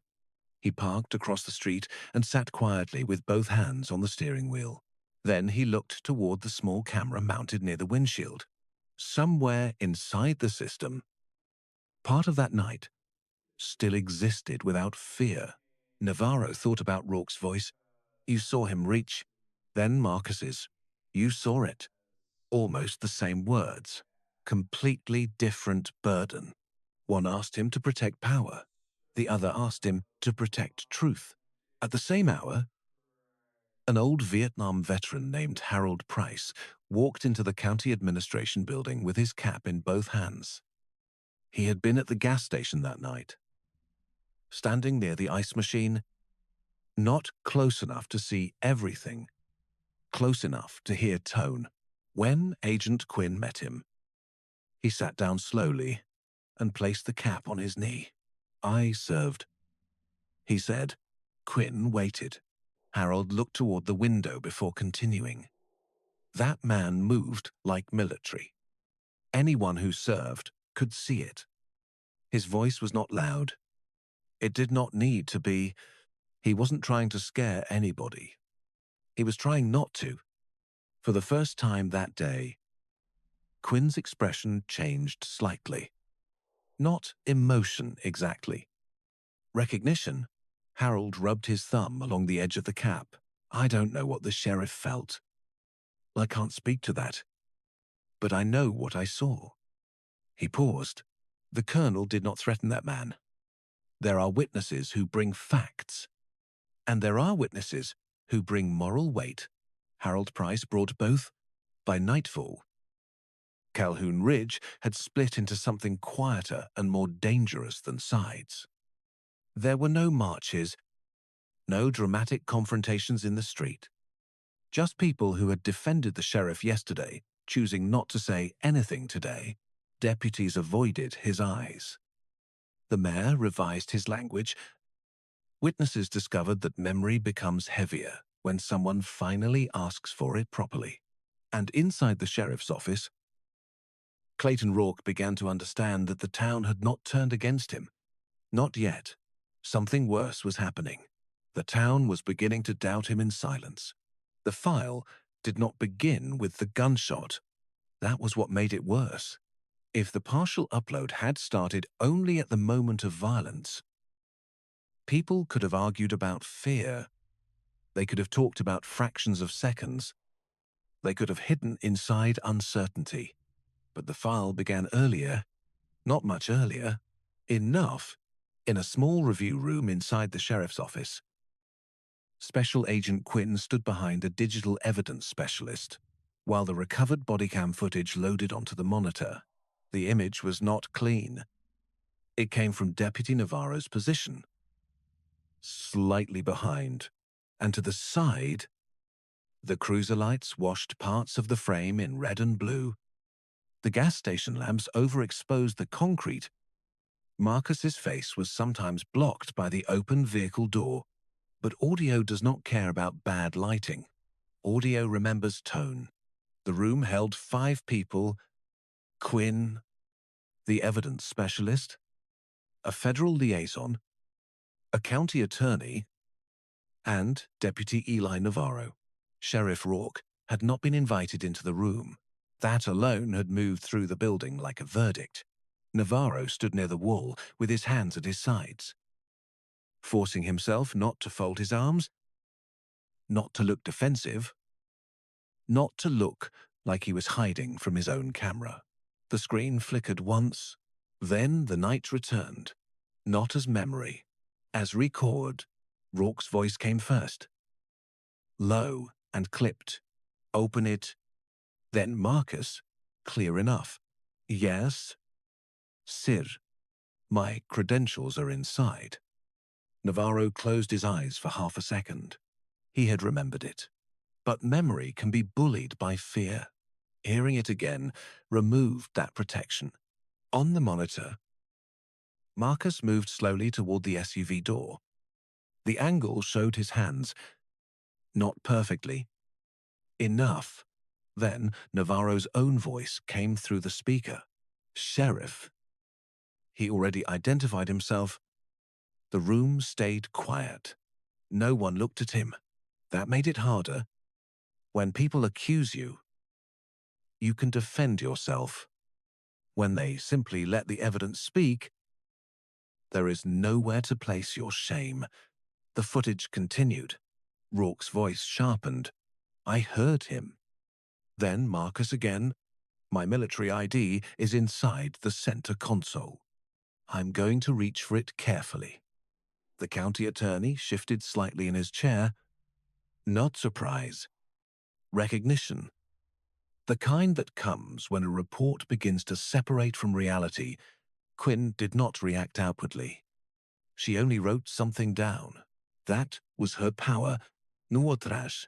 He parked across the street and sat quietly with both hands on the steering wheel. Then he looked toward the small camera mounted near the windshield. Somewhere inside the system, part of that night still existed without fear. Navarro thought about Rourke's voice. You saw him reach. Then Marcus's. You saw it. Almost the same words. Completely different burden. One asked him to protect power. The other asked him to protect truth. At the same hour, an old Vietnam veteran named Harold Price walked into the county administration building with his cap in both hands. He had been at the gas station that night. Standing near the ice machine, not close enough to see everything, close enough to hear tone. When Agent Quinn met him, he sat down slowly and placed the cap on his knee. I served, he said. Quinn waited. Harold looked toward the window before continuing. That man moved like military. Anyone who served could see it. His voice was not loud. It did not need to be. He wasn't trying to scare anybody. He was trying not to. For the first time that day, Quinn's expression changed slightly. Not emotion exactly. Recognition. Harold rubbed his thumb along the edge of the cap. I don't know what the sheriff felt. I can't speak to that. But I know what I saw. He paused. The colonel did not threaten that man. There are witnesses who bring facts. And there are witnesses who bring moral weight. Harold Price brought both. By nightfall, Calhoun Ridge had split into something quieter and more dangerous than sides. There were no marches, no dramatic confrontations in the street. Just people who had defended the sheriff yesterday, choosing not to say anything today. Deputies avoided his eyes. The mayor revised his language. Witnesses discovered that memory becomes heavier when someone finally asks for it properly. And inside the sheriff's office, Clayton Rourke began to understand that the town had not turned against him. Not yet. Something worse was happening. The town was beginning to doubt him in silence. The file did not begin with the gunshot. That was what made it worse. If the partial upload had started only at the moment of violence, people could have argued about fear. They could have talked about fractions of seconds. They could have hidden inside uncertainty. But the file began earlier, not much earlier, enough, in a small review room inside the sheriff's office. Special Agent Quinn stood behind a digital evidence specialist, while the recovered bodycam footage loaded onto the monitor. The image was not clean. It came from Deputy Navarro's position, slightly behind, and to the side, the cruiser lights washed parts of the frame in red and blue. The gas station lamps overexposed the concrete. Marcus's face was sometimes blocked by the open vehicle door, but audio does not care about bad lighting. Audio remembers tone. The room held 5 people: Quinn, the evidence specialist, a federal liaison, a county attorney, and Deputy Eli Navarro. Sheriff Rourke had not been invited into the room. That alone had moved through the building like a verdict. Navarro stood near the wall with his hands at his sides, forcing himself not to fold his arms, not to look defensive, not to look like he was hiding from his own camera. The screen flickered once, then the night returned, not as memory, as record. Rourke's voice came first, low and clipped. Open it. Then Marcus, clear enough. Yes, Sir, my credentials are inside. Navarro closed his eyes for half a second. He had remembered it. But memory can be bullied by fear. Hearing it again removed that protection. On the monitor, Marcus moved slowly toward the SUV door. The angle showed his hands. Not perfectly. Enough. Then Navarro's own voice came through the speaker. Sheriff. He already identified himself. The room stayed quiet. No one looked at him. That made it harder. When people accuse you, you can defend yourself. When they simply let the evidence speak, there is nowhere to place your shame. The footage continued. Rourke's voice sharpened. I heard him. Then Marcus again. My military ID is inside the center console. I'm going to reach for it carefully. The county attorney shifted slightly in his chair. Not surprise. Recognition. The kind that comes when a report begins to separate from reality. Quinn did not react outwardly. She only wrote something down. That was her power. No outras.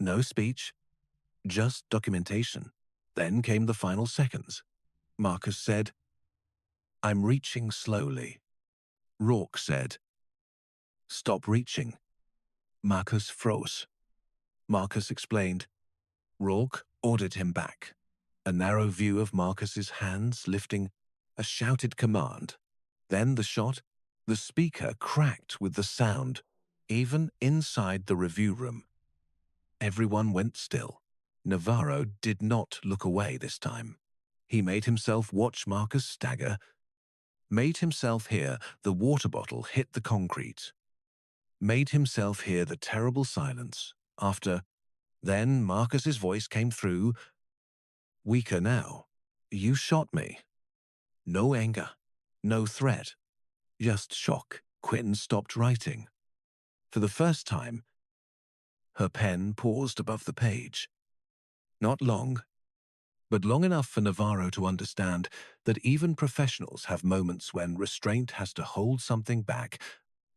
No speech. Just documentation. Then came the final seconds. Marcus said, I'm reaching slowly. Rourke said, stop reaching. Marcus froze. Marcus explained. Rourke ordered him back. A narrow view of Marcus's hands lifting a shouted command. Then the shot. The speaker cracked with the sound, even inside the review room. Everyone went still. Navarro did not look away this time. He made himself watch Marcus stagger, made himself hear the water bottle hit the concrete, made himself hear the terrible silence. Then Marcus's voice came through, weaker now. You shot me. No anger, no threat, just shock. Quinn stopped writing. For the first time, her pen paused above the page. Not long, but long enough for Navarro to understand that even professionals have moments when restraint has to hold something back.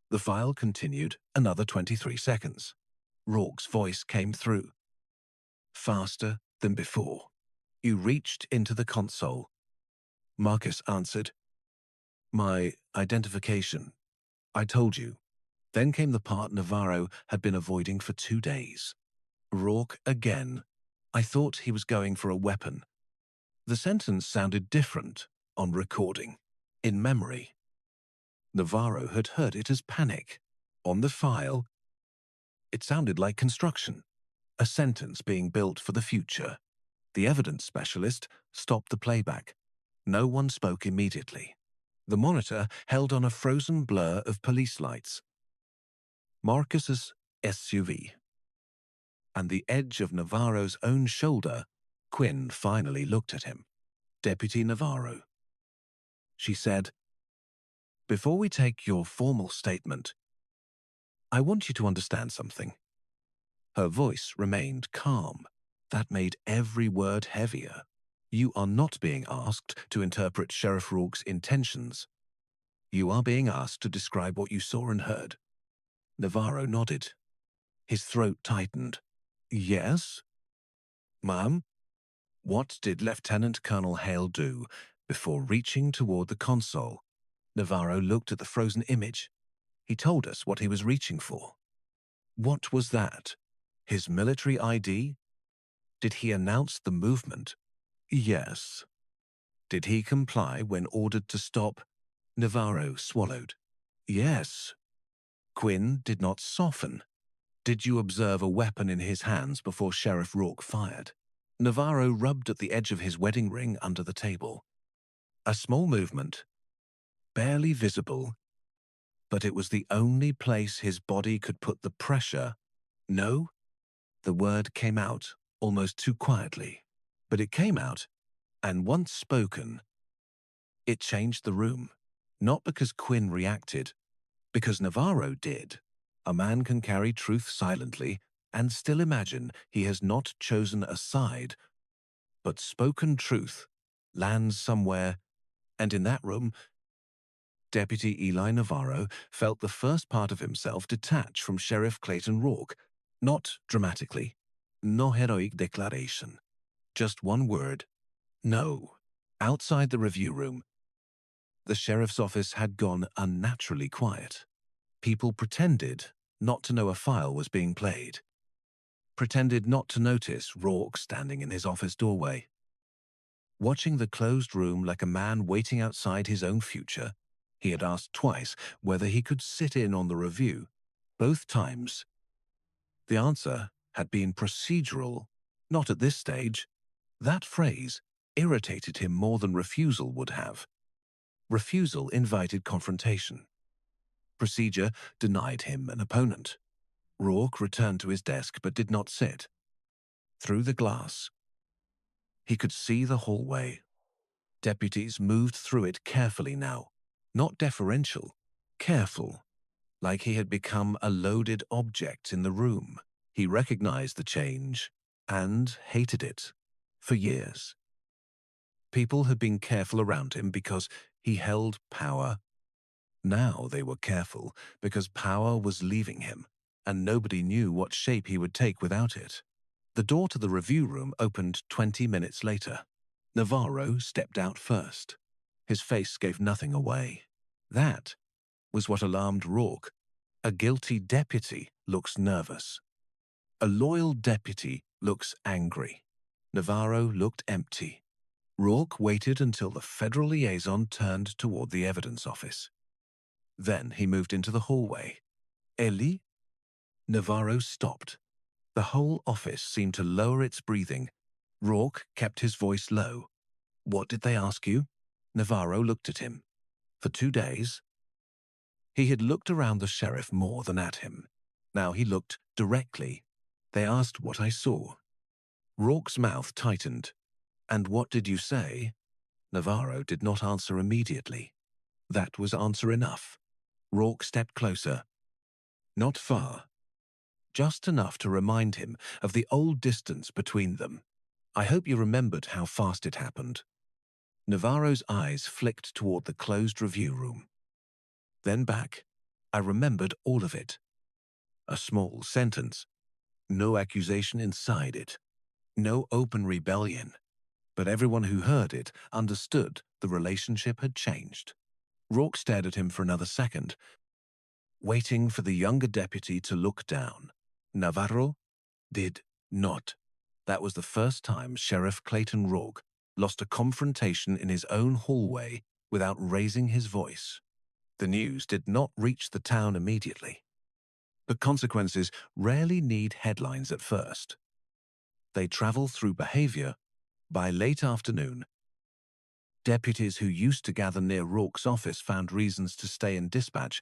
The file continued another 23 seconds. Rourke's voice came through, faster than before. You reached into the console. Marcus answered. My identification. I told you. Then came the part Navarro had been avoiding for 2 days. Rourke again. I thought he was going for a weapon. The sentence sounded different on recording, in memory. Navarro had heard it as panic. On the file, it sounded like construction, a sentence being built for the future. The evidence specialist stopped the playback. No one spoke immediately. The monitor held on a frozen blur of police lights. Marcus's SUV. And the edge of Navarro's own shoulder, Quinn finally looked at him. Deputy Navarro. She said, Before we take your formal statement, I want you to understand something. Her voice remained calm. That made every word heavier. You are not being asked to interpret Sheriff Rourke's intentions. You are being asked to describe what you saw and heard. Navarro nodded. His throat tightened. Yes? Ma'am? What did Lieutenant Colonel Hale do before reaching toward the console? Navarro looked at the frozen image. He told us what he was reaching for. What was that? His military ID? Did he announce the movement? Yes. Did he comply when ordered to stop? Navarro swallowed. Yes. Quinn did not soften. Did you observe a weapon in his hands before Sheriff Rourke fired? Navarro rubbed at the edge of his wedding ring under the table. A small movement, barely visible, but it was the only place his body could put the pressure. No? The word came out almost too quietly, but it came out, and once spoken, it changed the room. Not because Quinn reacted, because Navarro did. A man can carry truth silently and still imagine he has not chosen a side, but spoken truth lands somewhere, and in that room, Deputy Eli Navarro felt the first part of himself detach from Sheriff Clayton Rourke, not dramatically, no heroic declaration, just one word, no. Outside the review room, the sheriff's office had gone unnaturally quiet. People pretended not to know a file was being played, pretended not to notice Rourke standing in his office doorway, watching the closed room like a man waiting outside his own future. He had asked twice whether he could sit in on the review. Both times, the answer had been procedural, not at this stage. That phrase irritated him more than refusal would have. Refusal invited confrontation. Procedure denied him an opponent. Rourke returned to his desk but did not sit. Through the glass, he could see the hallway. Deputies moved through it carefully now, not deferential, careful, like he had become a loaded object in the room. He recognized the change and hated it for years. People had been careful around him because he held power. Now they were careful because power was leaving him, and nobody knew what shape he would take without it. The door to the review room opened 20 minutes later. Navarro stepped out first. His face gave nothing away. That was what alarmed Rourke, A guilty deputy looks nervous. A loyal deputy looks angry. Navarro looked empty. Rourke waited until the federal liaison turned toward the evidence office. Then he moved into the hallway. Ellie? Navarro stopped. The whole office seemed to lower its breathing. Rourke kept his voice low. What did they ask you? Navarro looked at him. For 2 days? He had looked around the sheriff more than at him. Now he looked directly. They asked what I saw. Rourke's mouth tightened. And what did you say? Navarro did not answer immediately. That was answer enough. Rourke stepped closer. Not far. Just enough to remind him of the old distance between them. I hope you remembered how fast it happened. Navarro's eyes flicked toward the closed review room. Then back. I remembered all of it. A small sentence. No accusation inside it. No open rebellion. But everyone who heard it understood the relationship had changed. Rourke stared at him for another second, waiting for the younger deputy to look down. Navarro did not. That was the first time Sheriff Clayton Rourke lost a confrontation in his own hallway without raising his voice. The news did not reach the town immediately. But consequences rarely need headlines at first. They travel through behavior. By late afternoon, deputies who used to gather near Rourke's office found reasons to stay in dispatch.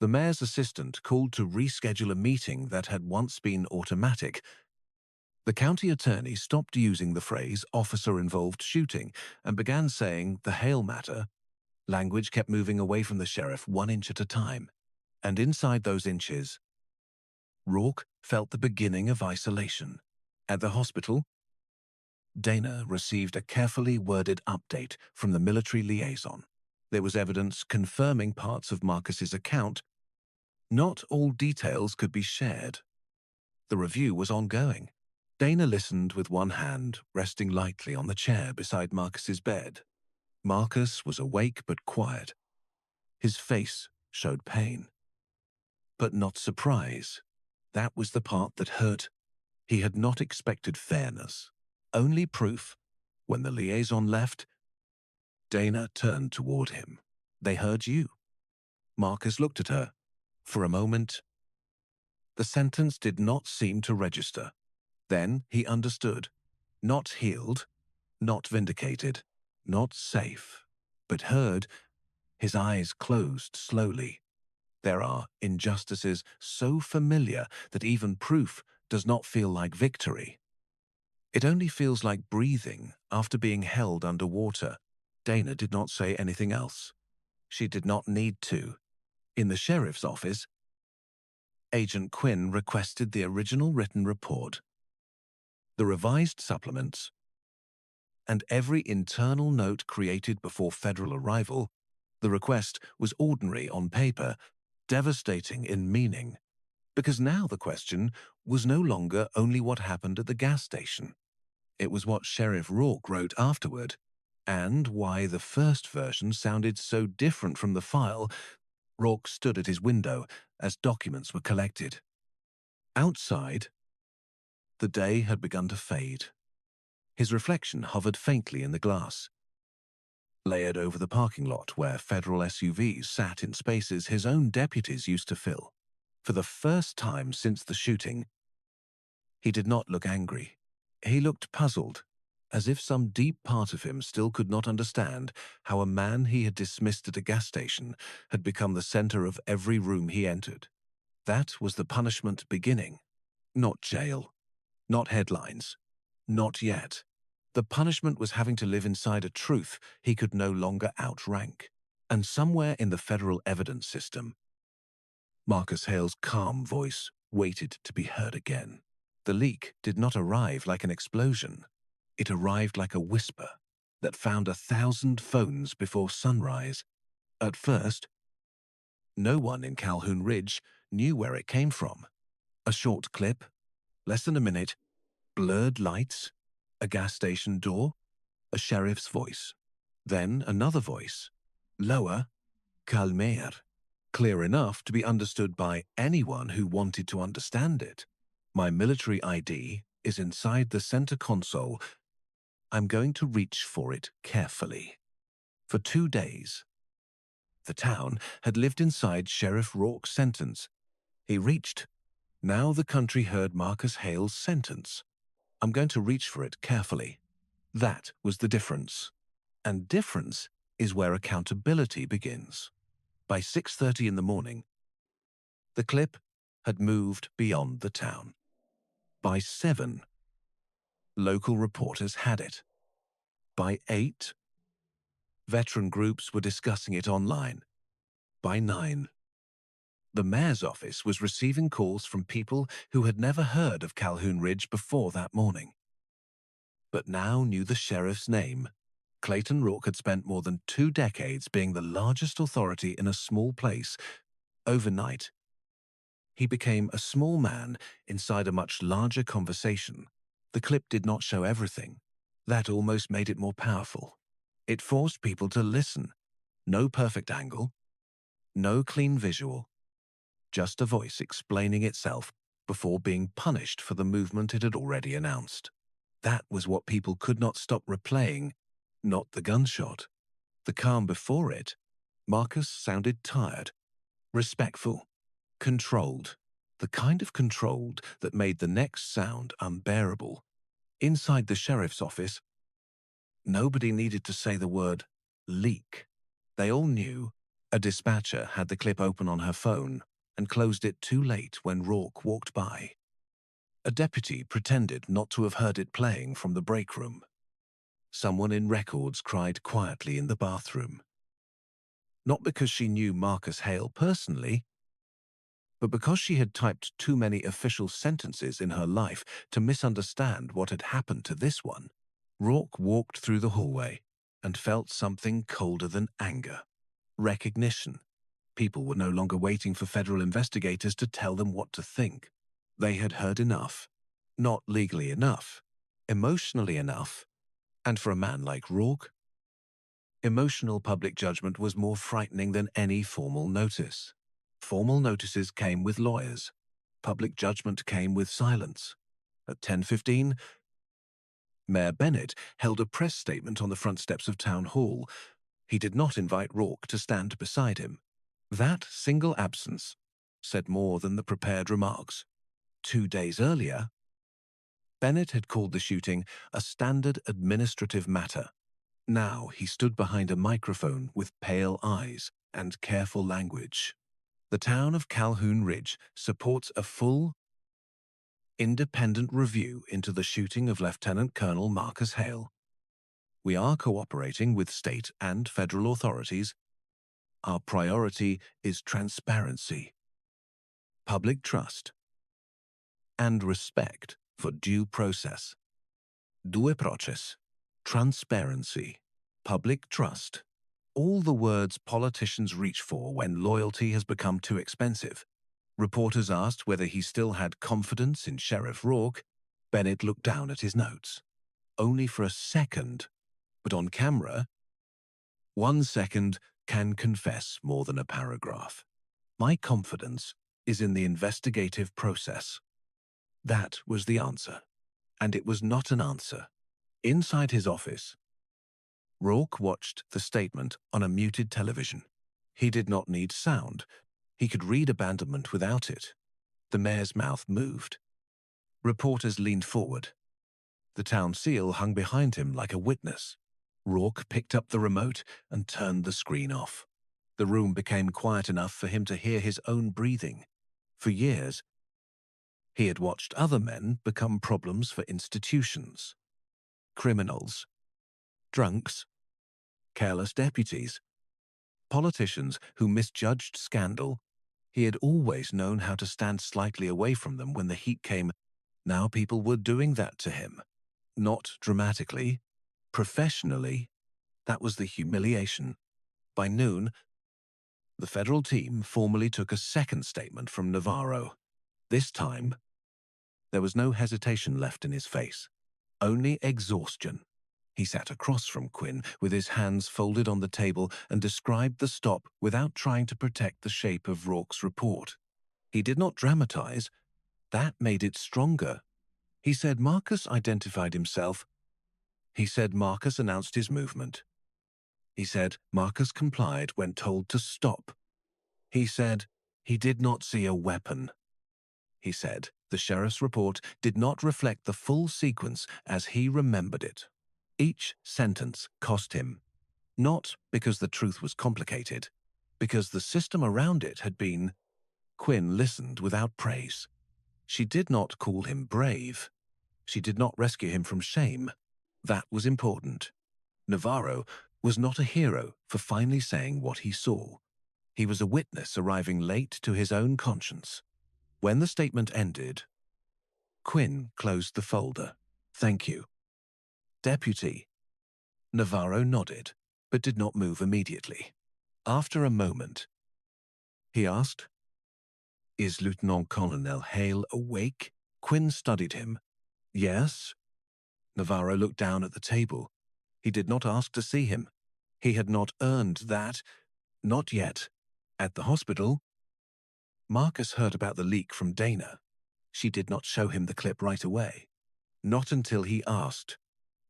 The mayor's assistant called to reschedule a meeting that had once been automatic. The county attorney stopped using the phrase officer-involved shooting and began saying the Hale matter. Language kept moving away from the sheriff 1 inch at a time. And inside those inches, Rourke felt the beginning of isolation. At the hospital, Dana received a carefully worded update from the military liaison. There was evidence confirming parts of Marcus's account. Not all details could be shared. The review was ongoing. Dana listened with one hand resting lightly on the chair beside Marcus's bed. Marcus was awake but quiet. His face showed pain, but not surprise. That was the part that hurt. He had not expected fairness. Only proof. When the liaison left, Dana turned toward him. They heard you. Marcus looked at her. For a moment, the sentence did not seem to register. Then he understood. Not healed, not vindicated, not safe, but heard. His eyes closed slowly. There are injustices so familiar that even proof does not feel like victory. It only feels like breathing after being held underwater. Dana did not say anything else. She did not need to. In the sheriff's office, Agent Quinn requested the original written report, the revised supplements, and every internal note created before federal arrival. The request was ordinary on paper, devastating in meaning, because now the question was no longer only what happened at the gas station. It was what Sheriff Rourke wrote afterward, and why the first version sounded so different from the file. Rourke stood at his window as documents were collected. Outside, the day had begun to fade. His reflection hovered faintly in the glass, layered over the parking lot where federal SUVs sat in spaces his own deputies used to fill. For the first time since the shooting, he did not look angry. He looked puzzled, as if some deep part of him still could not understand how a man he had dismissed at a gas station had become the center of every room he entered. That was the punishment beginning. Not jail. Not headlines. Not yet. The punishment was having to live inside a truth he could no longer outrank. And somewhere in the federal evidence system, Marcus Hale's calm voice waited to be heard again. The leak did not arrive like an explosion. It arrived like a whisper that found 1,000 phones before sunrise. At first, no one in Calhoun Ridge knew where it came from. A short clip, less than a minute, blurred lights, a gas station door, a sheriff's voice. Then another voice, lower, calmer. clear enough to be understood by anyone who wanted to understand it. My military ID is inside the center console. I'm going to reach for it carefully. For 2 days, the town had lived inside Sheriff Rourke's sentence. He reached. Now the country heard Marcus Hale's sentence. I'm going to reach for it carefully. That was the difference. And difference is where accountability begins. By 6:30 in the morning, the clip had moved beyond the town. By 7, local reporters had it. By 8, veteran groups were discussing it online. By 9, the mayor's office was receiving calls from people who had never heard of Calhoun Ridge before that morning, but now knew the sheriff's name. Clayton Rourke had spent more than 2 decades being the largest authority in a small place. Overnight, he became a small man inside a much larger conversation. The clip did not show everything. That almost made it more powerful. It forced people to listen. No perfect angle, no clean visual, just a voice explaining itself before being punished for the movement it had already announced. That was what people could not stop replaying, not the gunshot. The calm before it. Marcus sounded tired, respectful, controlled. The kind of controlled that made the next sound unbearable. Inside the sheriff's office, nobody needed to say the word leak. They all knew. A dispatcher had the clip open on her phone and closed it too late when Rourke walked by. A deputy pretended not to have heard it playing from the break room. Someone in records cried quietly in the bathroom. Not because she knew Marcus Hale personally, but because she had typed too many official sentences in her life to misunderstand what had happened to this one. Rourke walked through the hallway and felt something colder than anger. Recognition. People were no longer waiting for federal investigators to tell them what to think. They had heard enough. Not legally enough. Emotionally enough. And for a man like Rourke, emotional public judgment was more frightening than any formal notice. Formal notices came with lawyers. Public judgment came with silence. At 10:15, Mayor Bennett held a press statement on the front steps of Town Hall. He did not invite Rourke to stand beside him. That single absence said more than the prepared remarks. 2 days earlier, Bennett had called the shooting a standard administrative matter. Now he stood behind a microphone with pale eyes and careful language. The town of Calhoun Ridge supports a full, independent review into the shooting of Lieutenant Colonel Marcus Hale. We are cooperating with state and federal authorities. Our priority is transparency, public trust, and respect for due process. Due proces, transparency, public trust. All the words politicians reach for when loyalty has become too expensive. Reporters asked whether he still had confidence in Sheriff Rourke. Bennett looked down at his notes. Only for a second, but on camera, 1 second can confess more than a paragraph. My confidence is in the investigative process. That was the answer. And it was not an answer. Inside his office, Rourke watched the statement on a muted television. He did not need sound. He could read abandonment without it. The mayor's mouth moved. Reporters leaned forward. The town seal hung behind him like a witness. Rourke picked up the remote and turned the screen off. The room became quiet enough for him to hear his own breathing. For years, he had watched other men become problems for institutions. Criminals, drunks, careless deputies, politicians who misjudged scandal. He had always known how to stand slightly away from them when the heat came. Now people were doing that to him. Not dramatically, professionally. That was the humiliation. By noon, the federal team formally took a second statement from Navarro. This time, there was no hesitation left in his face, only exhaustion. He sat across from Quinn with his hands folded on the table and described the stop without trying to protect the shape of Rourke's report. He did not dramatize. That made it stronger. He said Marcus identified himself. He said Marcus announced his movement. He said Marcus complied when told to stop. He said he did not see a weapon. He said the sheriff's report did not reflect the full sequence as he remembered it. Each sentence cost him, not because the truth was complicated, because the system around it had been. Quinn listened without praise. She did not call him brave. She did not rescue him from shame. That was important. Navarro was not a hero for finally saying what he saw. He was a witness arriving late to his own conscience. When the statement ended, Quinn closed the folder. "Thank you." "Deputy." Navarro nodded, but did not move immediately. After a moment, he asked, "Is Lieutenant Colonel Hale awake?" Quinn studied him. "Yes." Navarro looked down at the table. He did not ask to see him. He had not earned that. Not yet. At the hospital, Marcus heard about the leak from Dana. She did not show him the clip right away. Not until he asked.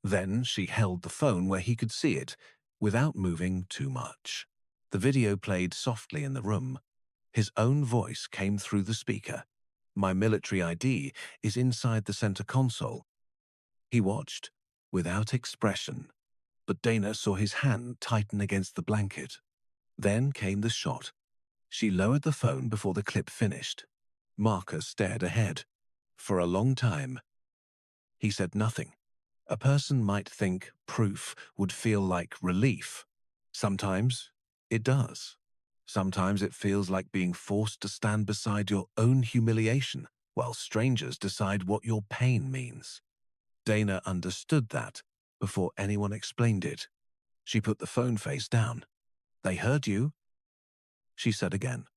Then she held the phone where he could see it, without moving too much. The video played softly in the room. His own voice came through the speaker. "My military ID is inside the center console." He watched, without expression, but Dana saw his hand tighten against the blanket. Then came the shot. She lowered the phone before the clip finished. Marcus stared ahead. For a long time, he said nothing. A person might think proof would feel like relief. Sometimes it does. Sometimes it feels like being forced to stand beside your own humiliation while strangers decide what your pain means. Dana understood that before anyone explained it. She put the phone face down. "They heard you," she said again.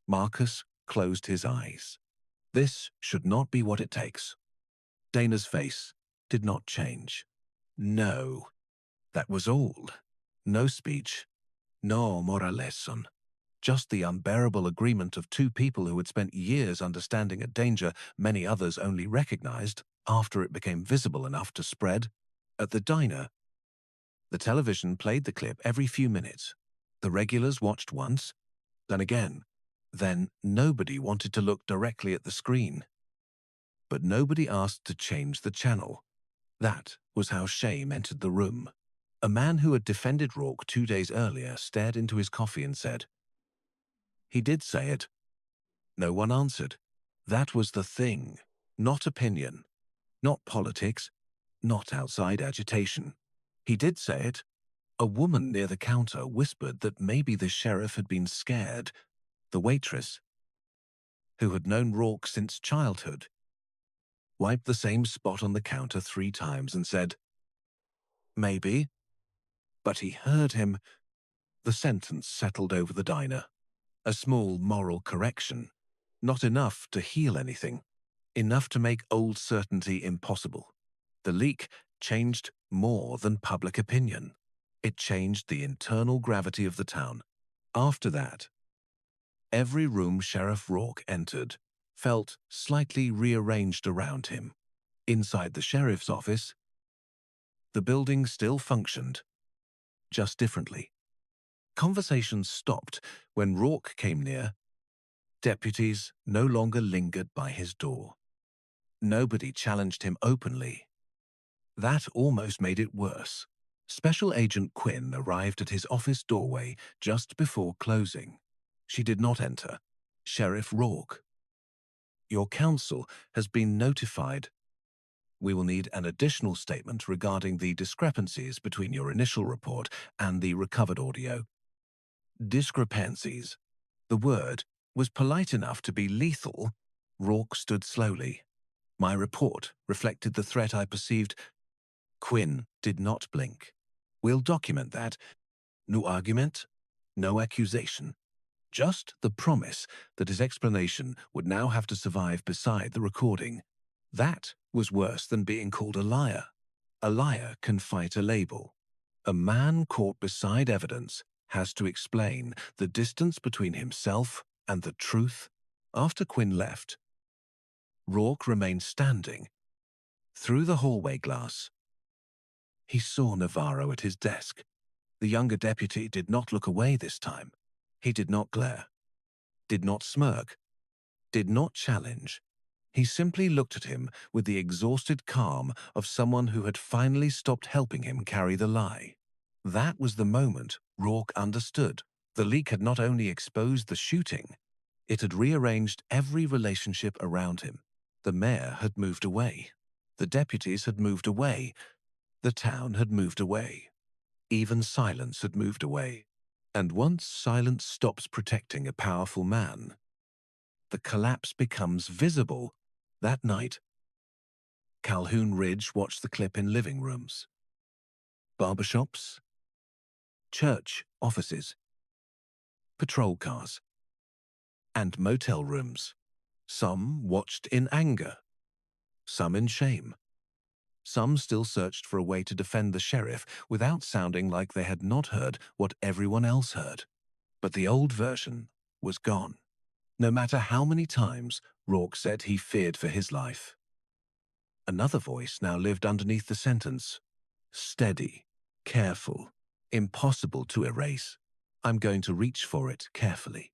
Marcus closed his eyes. This should not be what it takes. Dana's face did not change. No, that was all. No speech. No moraleson. Just the unbearable agreement of two people who had spent years understanding a danger many others only recognized after it became visible enough to spread. At the diner, the television played the clip every few minutes. The regulars watched once, then again. Then nobody wanted to look directly at the screen. But nobody asked to change the channel. That was how shame entered the room. A man who had defended Rourke 2 days earlier stared into his coffee and said, "He did say it." No one answered. That was the thing. Not opinion. Not politics. Not outside agitation. He did say it. A woman near the counter whispered that maybe the sheriff had been scared. The waitress, who had known Rourke since childhood, wiped the same spot on the counter 3 times and said, "Maybe." But he heard him. The sentence settled over the diner. A small moral correction. Not enough to heal anything. Enough to make old certainty impossible. The leak changed more than public opinion. It changed the internal gravity of the town. After that, every room Sheriff Rourke entered felt slightly rearranged around him. Inside the sheriff's office, the building still functioned, just differently. Conversations stopped when Rourke came near. Deputies no longer lingered by his door. Nobody challenged him openly. That almost made it worse. Special Agent Quinn arrived at his office doorway just before closing. She did not enter. "Sheriff Rourke, your counsel has been notified. We will need an additional statement regarding the discrepancies between your initial report and the recovered audio." Discrepancies. The word was polite enough to be lethal. Rourke stood slowly. "My report reflected the threat I perceived." Quinn did not blink. "We'll document that. No argument, no accusation. Just the promise that his explanation would now have to survive beside the recording. That was worse than being called a liar. A liar can fight a label. A man caught beside evidence has to explain the distance between himself and the truth. After Quinn left, Rourke remained standing. Through the hallway glass, he saw Navarro at his desk. The younger deputy did not look away this time. He did not glare, did not smirk, did not challenge. He simply looked at him with the exhausted calm of someone who had finally stopped helping him carry the lie. That was the moment Rourke understood. The leak had not only exposed the shooting, it had rearranged every relationship around him. The mayor had moved away. The deputies had moved away. The town had moved away. Even silence had moved away. And once silence stops protecting a powerful man, the collapse becomes visible. That night, Calhoun Ridge watched the clip in living rooms, barbershops, church offices, patrol cars, and motel rooms. Some watched in anger, some in shame. Some still searched for a way to defend the sheriff without sounding like they had not heard what everyone else heard. But the old version was gone. No matter how many times Rourke said he feared for his life. Another voice now lived underneath the sentence. Steady, careful, impossible to erase. I'm going to reach for it carefully.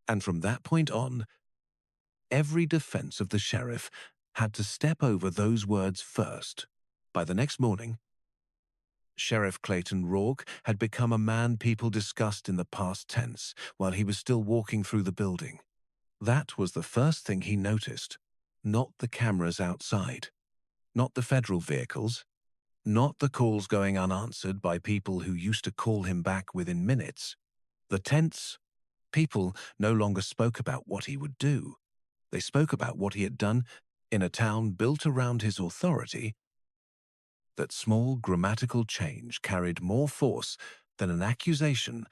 And from that point on, every defense of the sheriff had to step over those words first. By the next morning, Sheriff Clayton Rourke had become a man people discussed in the past tense while he was still walking through the building. That was the first thing he noticed, not the cameras outside, not the federal vehicles, not the calls going unanswered by people who used to call him back within minutes. The tense people no longer spoke about what he would do. They spoke about what he had done in a town built around his authority. That small grammatical change carried more force than an accusation.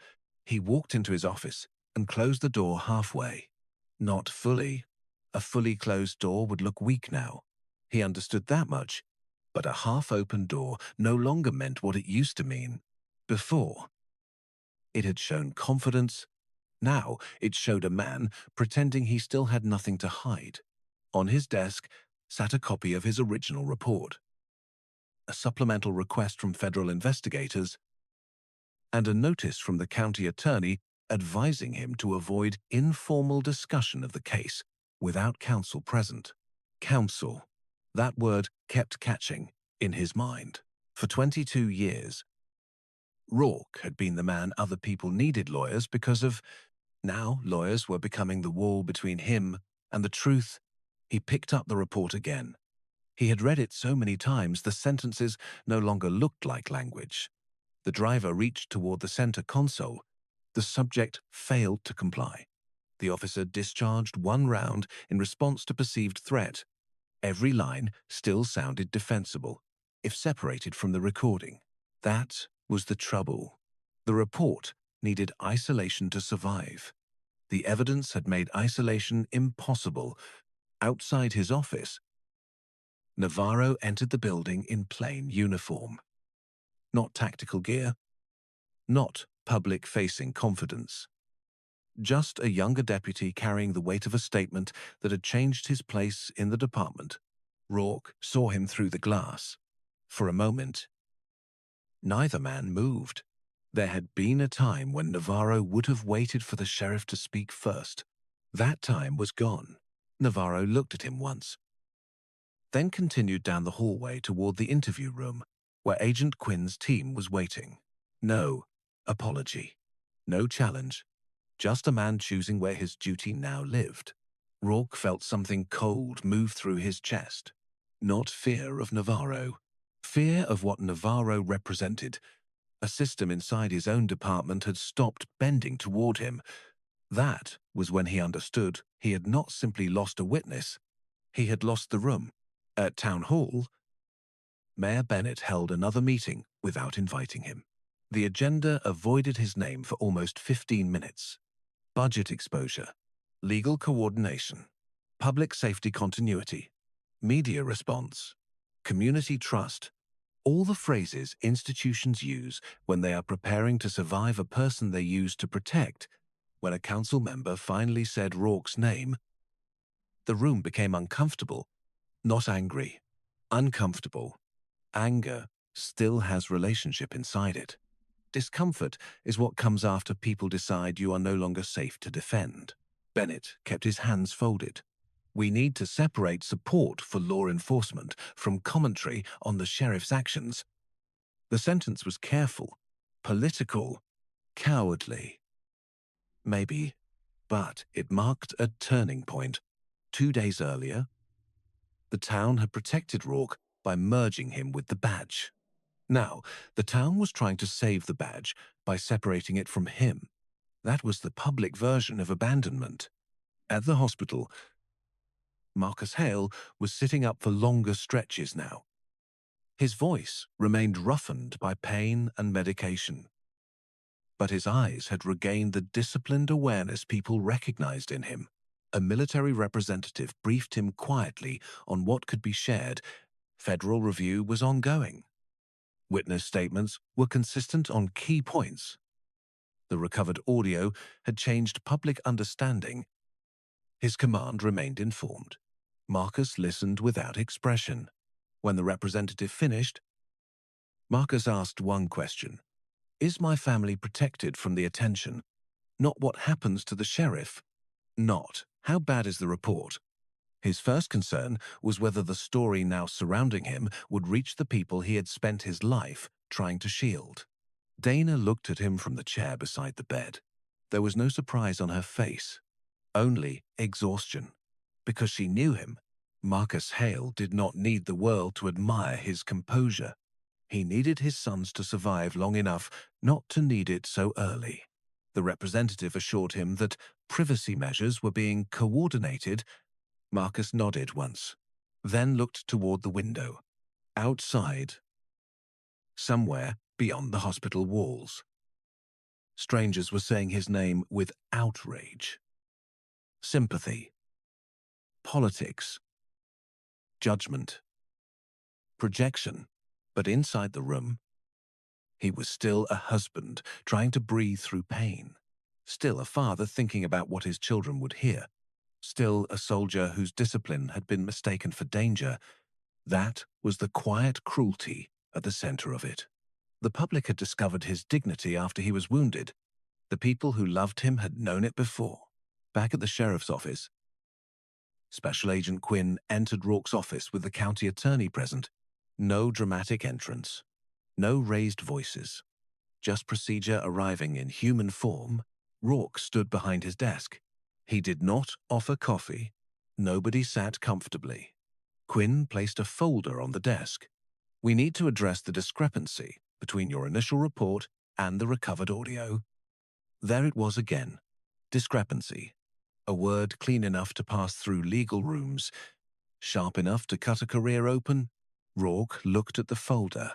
He walked into his office and closed the door halfway. Not fully. A fully closed door would look weak now. He understood that much. But a half-open door no longer meant what it used to mean. Before, it had shown confidence. Now it showed a man pretending he still had nothing to hide. On his desk sat a copy of his original report, a supplemental request from federal investigators, and a notice from the county attorney advising him to avoid informal discussion of the case without counsel present. Counsel. That word kept catching in his mind. For 22 years, Rourke had been the man other people needed lawyers because of. Now lawyers were becoming the wall between him and the truth. He picked up the report again. He had read it so many times the sentences no longer looked like language. The driver reached toward the center console. The subject failed to comply. The officer discharged one round in response to perceived threat. Every line still sounded defensible, if separated from the recording. That was the trouble. The report needed isolation to survive. The evidence had made isolation impossible. Outside his office, Navarro entered the building in plain uniform. Not tactical gear, not public-facing confidence. Just a younger deputy carrying the weight of a statement that had changed his place in the department. Rourke saw him through the glass. For a moment, neither man moved. There had been a time when Navarro would have waited for the sheriff to speak first. That time was gone. Navarro looked at him once, then continued down the hallway toward the interview room, where Agent Quinn's team was waiting. No apology, no challenge, just a man choosing where his duty now lived. Rourke felt something cold move through his chest. Not fear of Navarro. Fear of what Navarro represented. A system inside his own department had stopped bending toward him. That was when he understood he had not simply lost a witness. He had lost the room. At Town Hall, Mayor Bennett held another meeting without inviting him. The agenda avoided his name for almost 15 minutes. Budget exposure, legal coordination, public safety continuity, media response, community trust, All the phrases institutions use when they are preparing to survive a person they used to protect. When a council member finally said Rourke's name, the room became uncomfortable, not angry. Uncomfortable. Anger still has relationship inside it. Discomfort is what comes after people decide you are no longer safe to defend. Bennett kept his hands folded. We need to separate support for law enforcement from commentary on the sheriff's actions. The sentence was careful, political, cowardly. Maybe, but it marked a turning point. 2 days earlier, the town had protected Rourke by merging him with the badge. Now, the town was trying to save the badge by separating it from him. That was the public version of abandonment. At the hospital, Marcus Hale was sitting up for longer stretches now. His voice remained roughened by pain and medication, but his eyes had regained the disciplined awareness people recognized in him. A military representative briefed him quietly on what could be shared. Federal review was ongoing. Witness statements were consistent on key points. The recovered audio had changed public understanding. His command remained informed. Marcus listened without expression. When the representative finished, Marcus asked one question. Is my family protected from the attention? Not what happens to the sheriff. Not how bad is the report. His first concern was whether the story now surrounding him would reach the people he had spent his life trying to shield. Dana looked at him from the chair beside the bed. There was no surprise on her face, only exhaustion. Because she knew him, Marcus Hale did not need the world to admire his composure. He needed his sons to survive long enough not to need it so early. The representative assured him that privacy measures were being coordinated. Marcus nodded once, then looked toward the window. Outside, somewhere beyond the hospital walls, strangers were saying his name with outrage. Sympathy. Politics. Judgment. Projection. But inside the room, he was still a husband trying to breathe through pain. Still a father thinking about what his children would hear. Still a soldier whose discipline had been mistaken for danger. That was the quiet cruelty at the center of it. The public had discovered his dignity after he was wounded. The people who loved him had known it before. Back at the sheriff's office, Special Agent Quinn entered Rourke's office with the county attorney present. No dramatic entrance. No raised voices. Just procedure arriving in human form. Rourke stood behind his desk. He did not offer coffee. Nobody sat comfortably. Quinn placed a folder on the desk. We need to address the discrepancy between your initial report and the recovered audio. There it was again. Discrepancy. A word clean enough to pass through legal rooms, sharp enough to cut a career open. Rourke looked at the folder,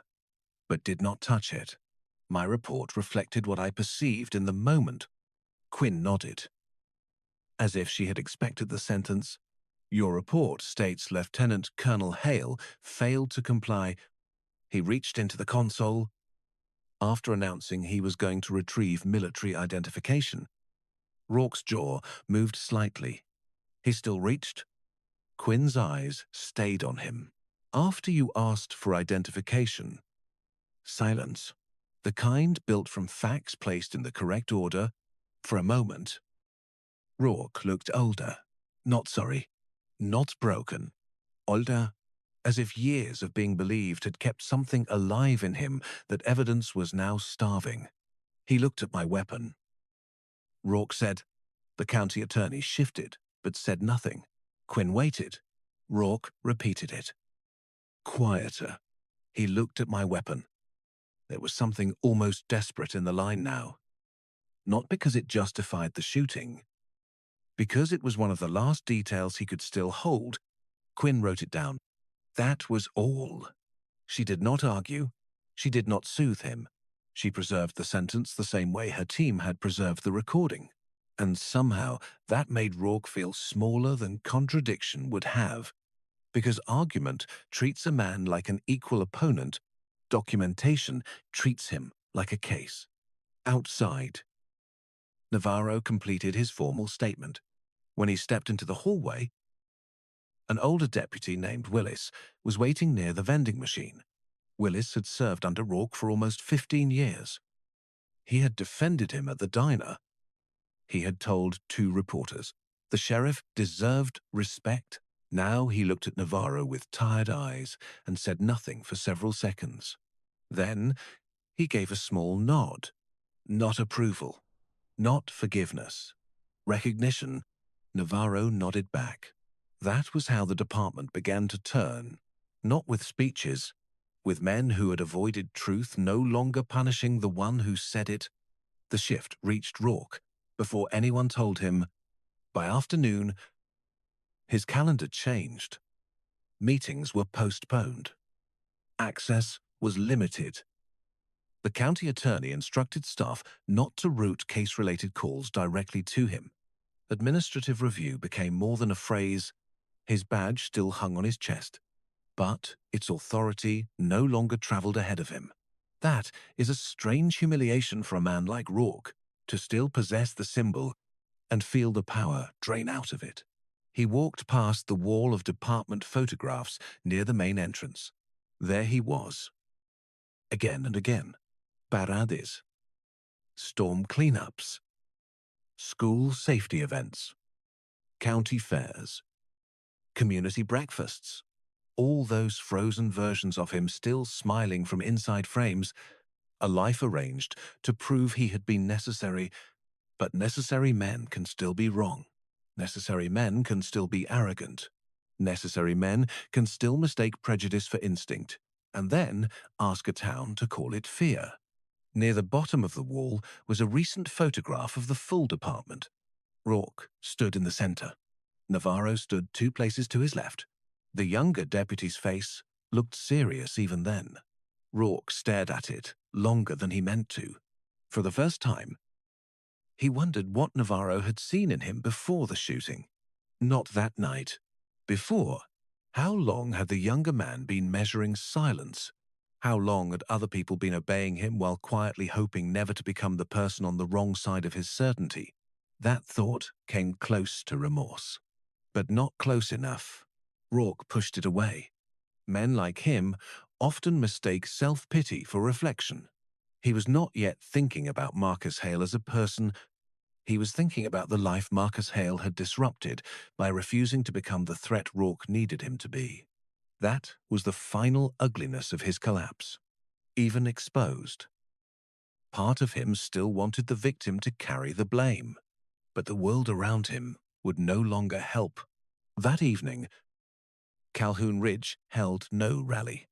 but did not touch it. My report reflected what I perceived in the moment. Quinn nodded, as if she had expected the sentence. Your report states Lieutenant Colonel Hale failed to comply. He reached into the console. After announcing he was going to retrieve military identification, Rourke's jaw moved slightly. He still reached. Quinn's eyes stayed on him. After you asked for identification, silence. The kind built from facts placed in the correct order. For a moment, Rourke looked older. Not sorry. Not broken. Older, as if years of being believed had kept something alive in him that evidence was now starving. He looked at my weapon. Rourke said. The county attorney shifted, but said nothing. Quinn waited. Rourke repeated it. Quieter. He looked at my weapon. There was something almost desperate in the line now. Not because it justified the shooting. Because it was one of the last details he could still hold. Quinn wrote it down. That was all. She did not argue. She did not soothe him. She preserved the sentence the same way her team had preserved the recording. And somehow that made Rourke feel smaller than contradiction would have. Because argument treats a man like an equal opponent, Documentation treats him like a case. Outside, Navarro completed his formal statement. When he stepped into the hallway, an older deputy named Willis was waiting near the vending machine. Willis had served under Rourke for almost 15 years. He had defended him at the diner. He had told 2 reporters. The sheriff deserved respect. Now he looked at Navarro with tired eyes and said nothing for several seconds. Then he gave a small nod. Not approval, not forgiveness. Recognition. Navarro nodded back. That was how the department began to turn, not with speeches, with men who had avoided truth no longer punishing the one who said it. The shift reached Rourke before anyone told him. By afternoon, his calendar changed. Meetings were postponed. Access was limited. The county attorney instructed staff not to route case-related calls directly to him. Administrative review became more than a phrase. His badge still hung on his chest, but its authority no longer traveled ahead of him. That is a strange humiliation for a man like Rourke, to still possess the symbol and feel the power drain out of it. He walked past the wall of department photographs near the main entrance. There he was. Again and again. Parades. Storm cleanups. School safety events. County fairs. Community breakfasts. All those frozen versions of him still smiling from inside frames. A life arranged to prove he had been necessary. But necessary men can still be wrong. Necessary men can still be arrogant. Necessary men can still mistake prejudice for instinct, and then ask a town to call it fear. Near the bottom of the wall was a recent photograph of the full department. Rourke stood in the center. Navarro stood 2 places to his left. The younger deputy's face looked serious even then. Rourke stared at it longer than he meant to. For the first time, he wondered what Navarro had seen in him before the shooting. Not that night. Before, how long had the younger man been measuring silence? How long had other people been obeying him while quietly hoping never to become the person on the wrong side of his certainty? That thought came close to remorse. But not close enough. Rourke pushed it away. Men like him often mistake self-pity for reflection. He was not yet thinking about Marcus Hale as a person. He was thinking about the life Marcus Hale had disrupted by refusing to become the threat Rourke needed him to be. That was the final ugliness of his collapse, even exposed. Part of him still wanted the victim to carry the blame, but the world around him would no longer help. That evening, Calhoun Ridge held no rally,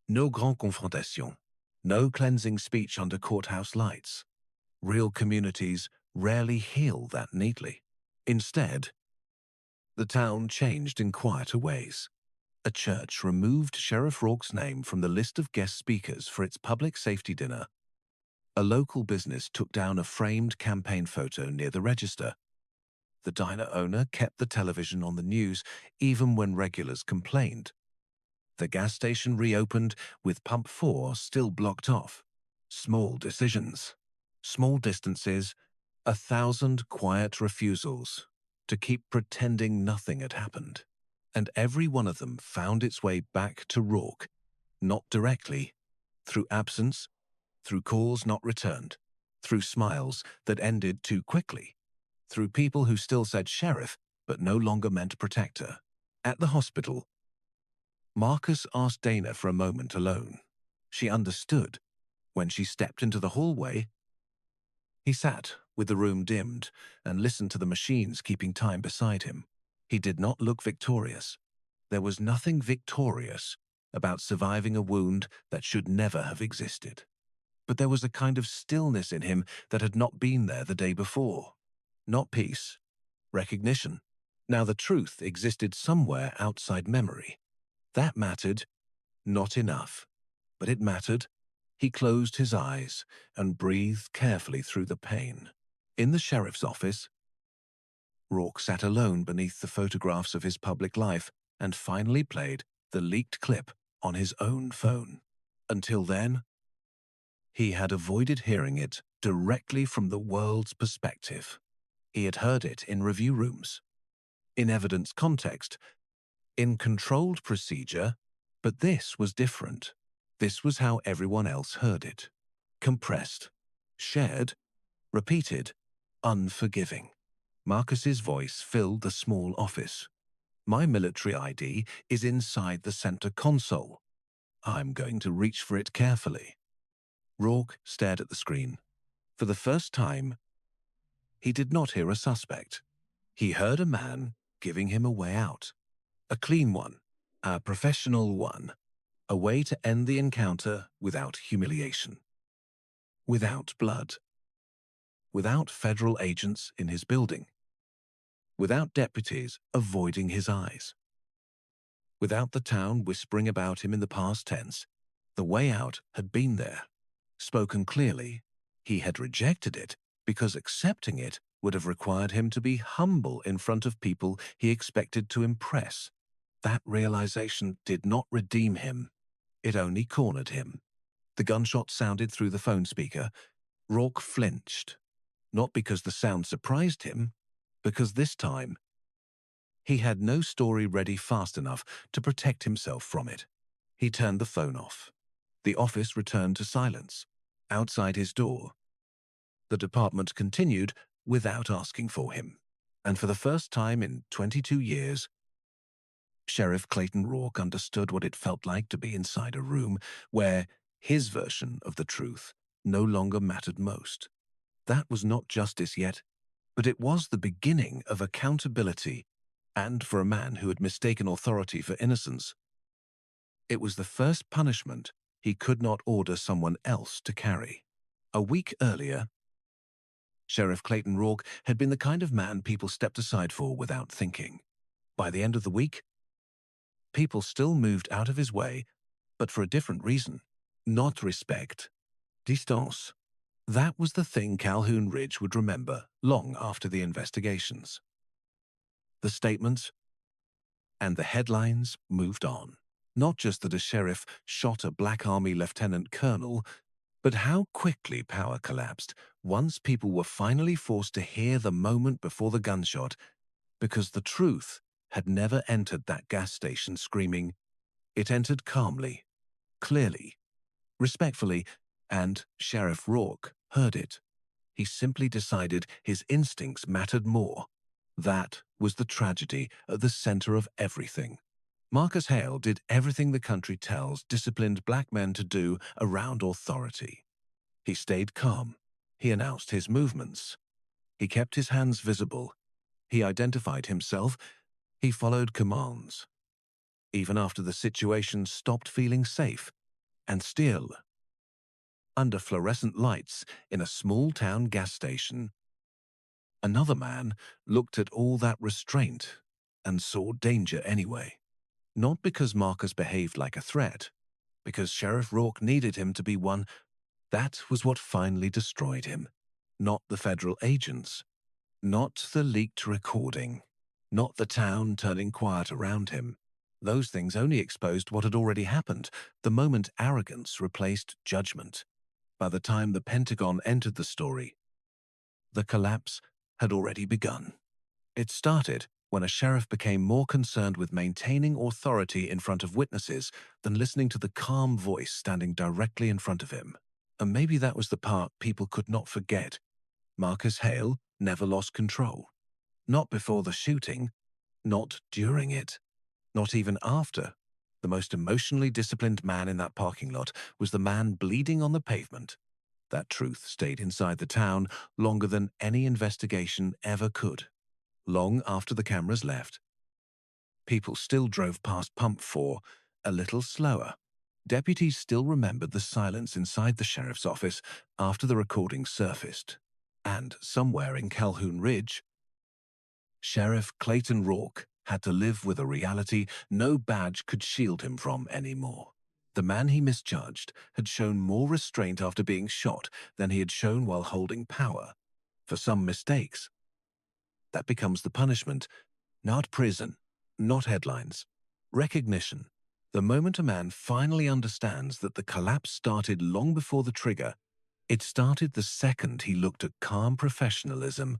no grand confrontation, no cleansing speech under courthouse lights. Real communities rarely heal that neatly. Instead, the town changed in quieter ways. A church removed Sheriff Rourke's name from the list of guest speakers for its public safety dinner. A local business took down a framed campaign photo near the register. The diner owner kept the television on the news even when regulars complained. The gas station reopened with pump 4 still blocked off. Small decisions, small distances, 1,000 quiet refusals to keep pretending nothing had happened. And every one of them found its way back to Rourke, not directly, through absence, through calls not returned, through smiles that ended too quickly, through people who still said sheriff but no longer meant protector. At the hospital, Marcus asked Dana for a moment alone. She understood. When she stepped into the hallway, he sat with the room dimmed and listened to the machines keeping time beside him. He did not look victorious. There was nothing victorious about surviving a wound that should never have existed. But there was a kind of stillness in him that had not been there the day before. Not peace, recognition. Now the truth existed somewhere outside memory. That mattered, not enough, but it mattered. He closed his eyes and breathed carefully through the pain. In the sheriff's office, Rourke sat alone beneath the photographs of his public life and finally played the leaked clip on his own phone. Until then, he had avoided hearing it directly from the world's perspective. He had heard it in review rooms, in evidence context, in controlled procedure, but this was different. This was how everyone else heard it. Compressed, shared, repeated, unforgiving. Marcus's voice filled the small office. My military ID is inside the center console. I'm going to reach for it carefully. Rourke stared at the screen. For the first time, he did not hear a suspect. He heard a man giving him a way out. A clean one, a professional one, a way to end the encounter without humiliation, without blood, without federal agents in his building, without deputies avoiding his eyes, without the town whispering about him in the past tense. The way out had been there, spoken clearly. He had rejected it because accepting it would have required him to be humble in front of people he expected to impress. That realization did not redeem him. It only cornered him. The gunshot sounded through the phone speaker. Rourke flinched, not because the sound surprised him, because this time he had no story ready fast enough to protect himself from it. He turned the phone off. The office returned to silence. Outside his door, the department continued without asking for him. And for the first time in 22 years, Sheriff Clayton Rourke understood what it felt like to be inside a room where his version of the truth no longer mattered most. That was not justice yet, but it was the beginning of accountability, and for a man who had mistaken authority for innocence, it was the first punishment he could not order someone else to carry. A week earlier, Sheriff Clayton Rourke had been the kind of man people stepped aside for without thinking. By the end of the week, people still moved out of his way, but for a different reason. Not respect. Distance. That was the thing Calhoun Ridge would remember long after the investigations. The statements and the headlines moved on. Not just that a sheriff shot a Black Army lieutenant colonel, but how quickly power collapsed once people were finally forced to hear the moment before the gunshot, because the truth had never entered that gas station screaming. It entered calmly, clearly, respectfully, and Sheriff Rourke heard it. He simply decided his instincts mattered more. That was the tragedy at the center of everything. Marcus Hale did everything the country tells disciplined black men to do around authority. He stayed calm. He announced his movements. He kept his hands visible. He identified himself. He followed commands. Even after the situation stopped feeling safe, and still, under fluorescent lights in a small-town gas station, another man looked at all that restraint and saw danger anyway. Not because Marcus behaved like a threat, because Sheriff Rourke needed him to be one. That was what finally destroyed him. Not the federal agents, not the leaked recording, not the town turning quiet around him. Those things only exposed what had already happened, the moment arrogance replaced judgment. By the time the Pentagon entered the story, the collapse had already begun. It started when a sheriff became more concerned with maintaining authority in front of witnesses than listening to the calm voice standing directly in front of him. And maybe that was the part people could not forget. Marcus Hale never lost control. Not before the shooting, not during it, not even after. The most emotionally disciplined man in that parking lot was the man bleeding on the pavement. That truth stayed inside the town longer than any investigation ever could. Long after the cameras left, people still drove past Pump 4 a little slower. Deputies still remembered the silence inside the sheriff's office after the recording surfaced. And somewhere in Calhoun Ridge, Sheriff Clayton Rourke had to live with a reality no badge could shield him from anymore. The man he misjudged had shown more restraint after being shot than he had shown while holding power. For some mistakes, that becomes the punishment. Not prison, not headlines. Recognition. The moment a man finally understands that the collapse started long before the trigger, it started the second he looked at calm professionalism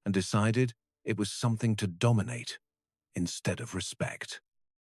and decided it was something to dominate instead of respect.